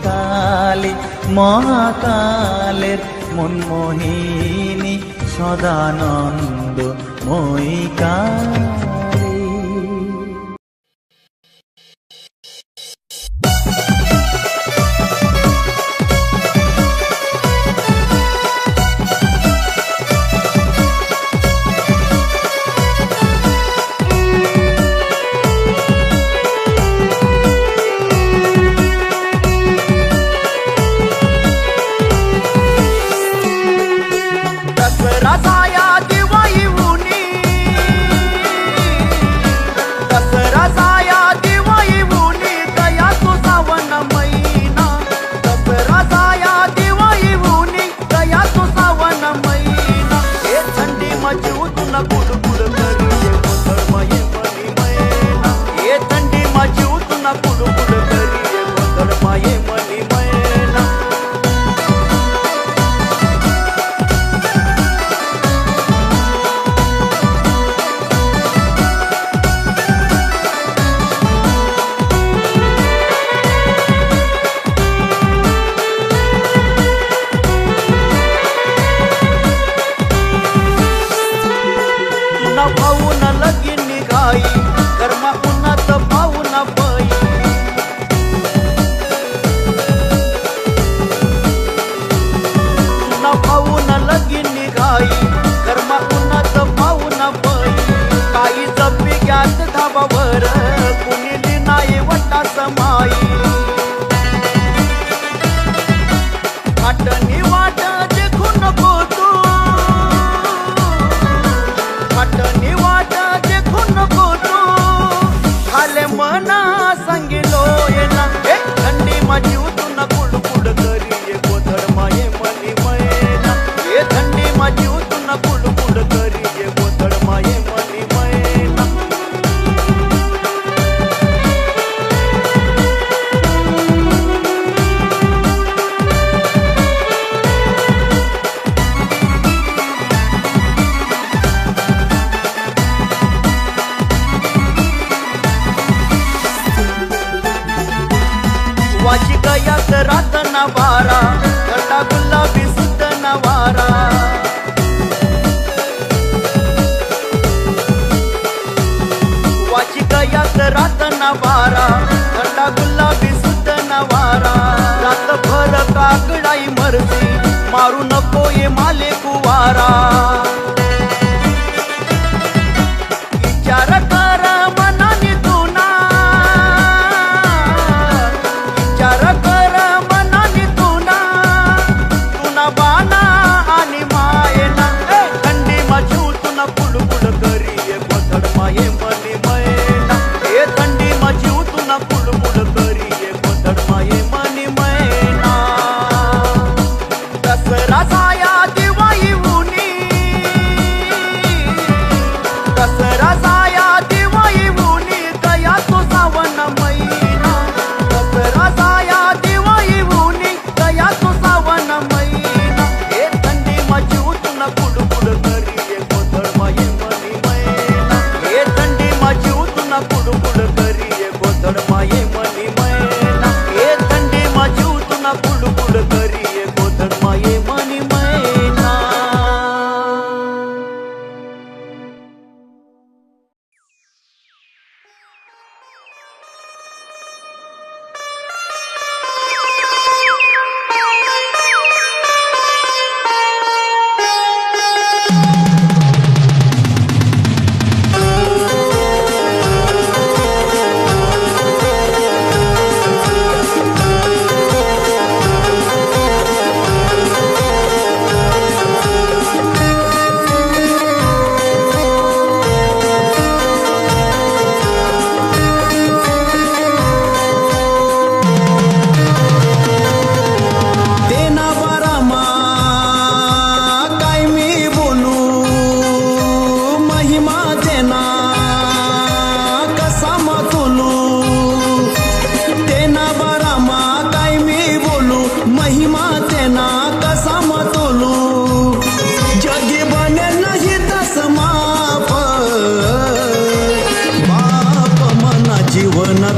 কালী মহাকালের মনমোহিনী সদানন্দময়ী কালী। वारा गटा गुलाबी सुद्ध नवारा वाची गयात रात नवारा गटा गुलाबी सुद्ध नवारा रात भर काकडाई मरती मारू नको ये माले कुवारा विचार कर मनानी तुना विचार कर मनानी तुना तुना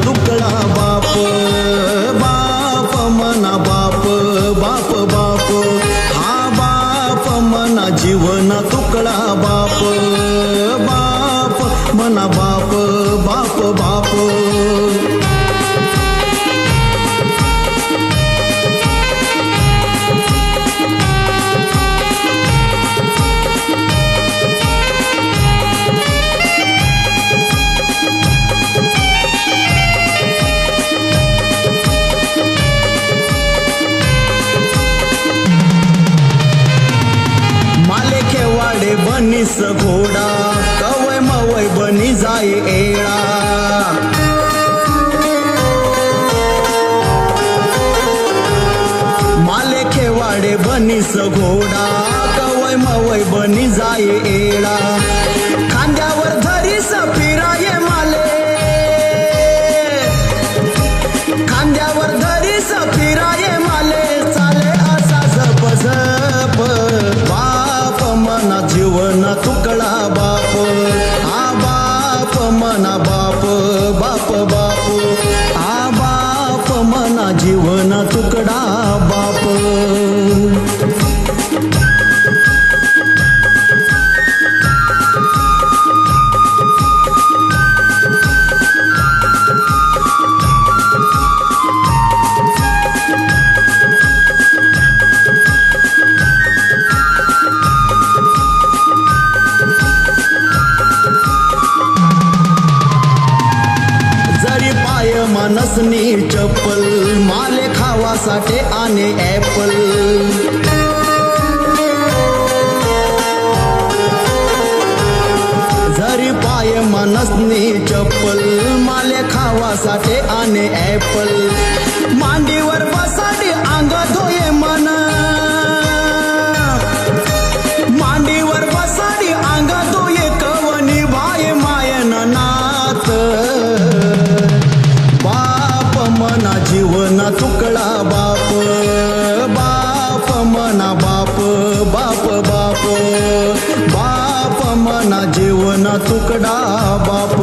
तुकडा बाप बाप मना बाप बाप बाप हा बाप मना जीवन तुकडा बाप बाप मना बाप बाप बाप बनीस घोडा कवय मवय बनी जाय एळा माले खेवाडे बनीस घोडा कवय मवय बनी जाय एळा खांद्यावर धरीस फिराये माले खांद्यावर धरीस फिराये माले चाले असा जप जप मना जीवन तुकडा बाप हा बाप मना बाप बाप बाप हा बाप मना जीवन तुकडा बाप मानसनी चप्पल माले खावासाठी आने ॲपल जरी पाय मानसनी चप्पल माले खावासाठी आने ॲपल मांडीवर बसाडी अंग धोये मन मांडीवर बसाडी अंग धोये कवनी भाय मायन नात मना जीवन तुकडा बाप बाप मना बाप बाप बाप बाप मना जीवन तुकडा बाप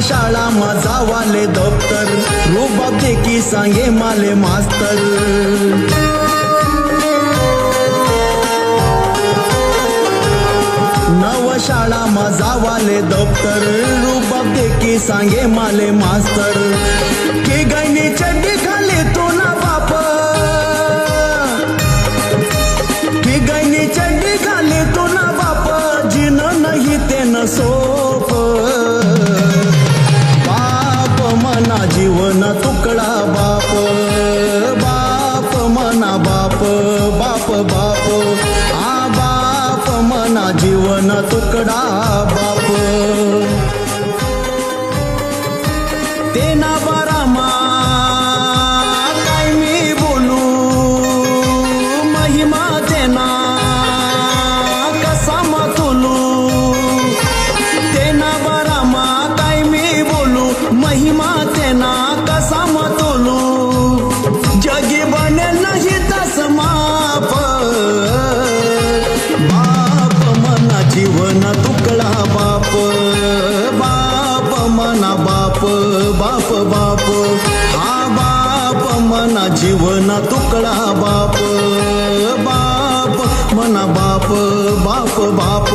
शाळा माझा वाले दप्तर रुबाब दे की सांगे माले मास्तर नव शाळा माझा वाले दप्तर रुबाब दे की सांगे माले मास्तर की गैनी चड्डी खाली तो ना बाप की गैनी चड्डी खाली तो ना बाप जिन नाही ते न सोप मना जीवन तुकडा बाप बाप मना बाप बाप बाप हा बाप मना जीवन तुकडा बाप तेना बारामा काय मी बोलू महिमा तेना कसा मतुलू तेना बारामा काय मी बोलू महिमा तेना कसा मतोलू जगी बने नाही तस माप बाप मना जीवन तुकडा बाप बाप मना बाप बाप बाप हा बाप मना जीवन तुकडा बाप बाप मना बाप बाप बाप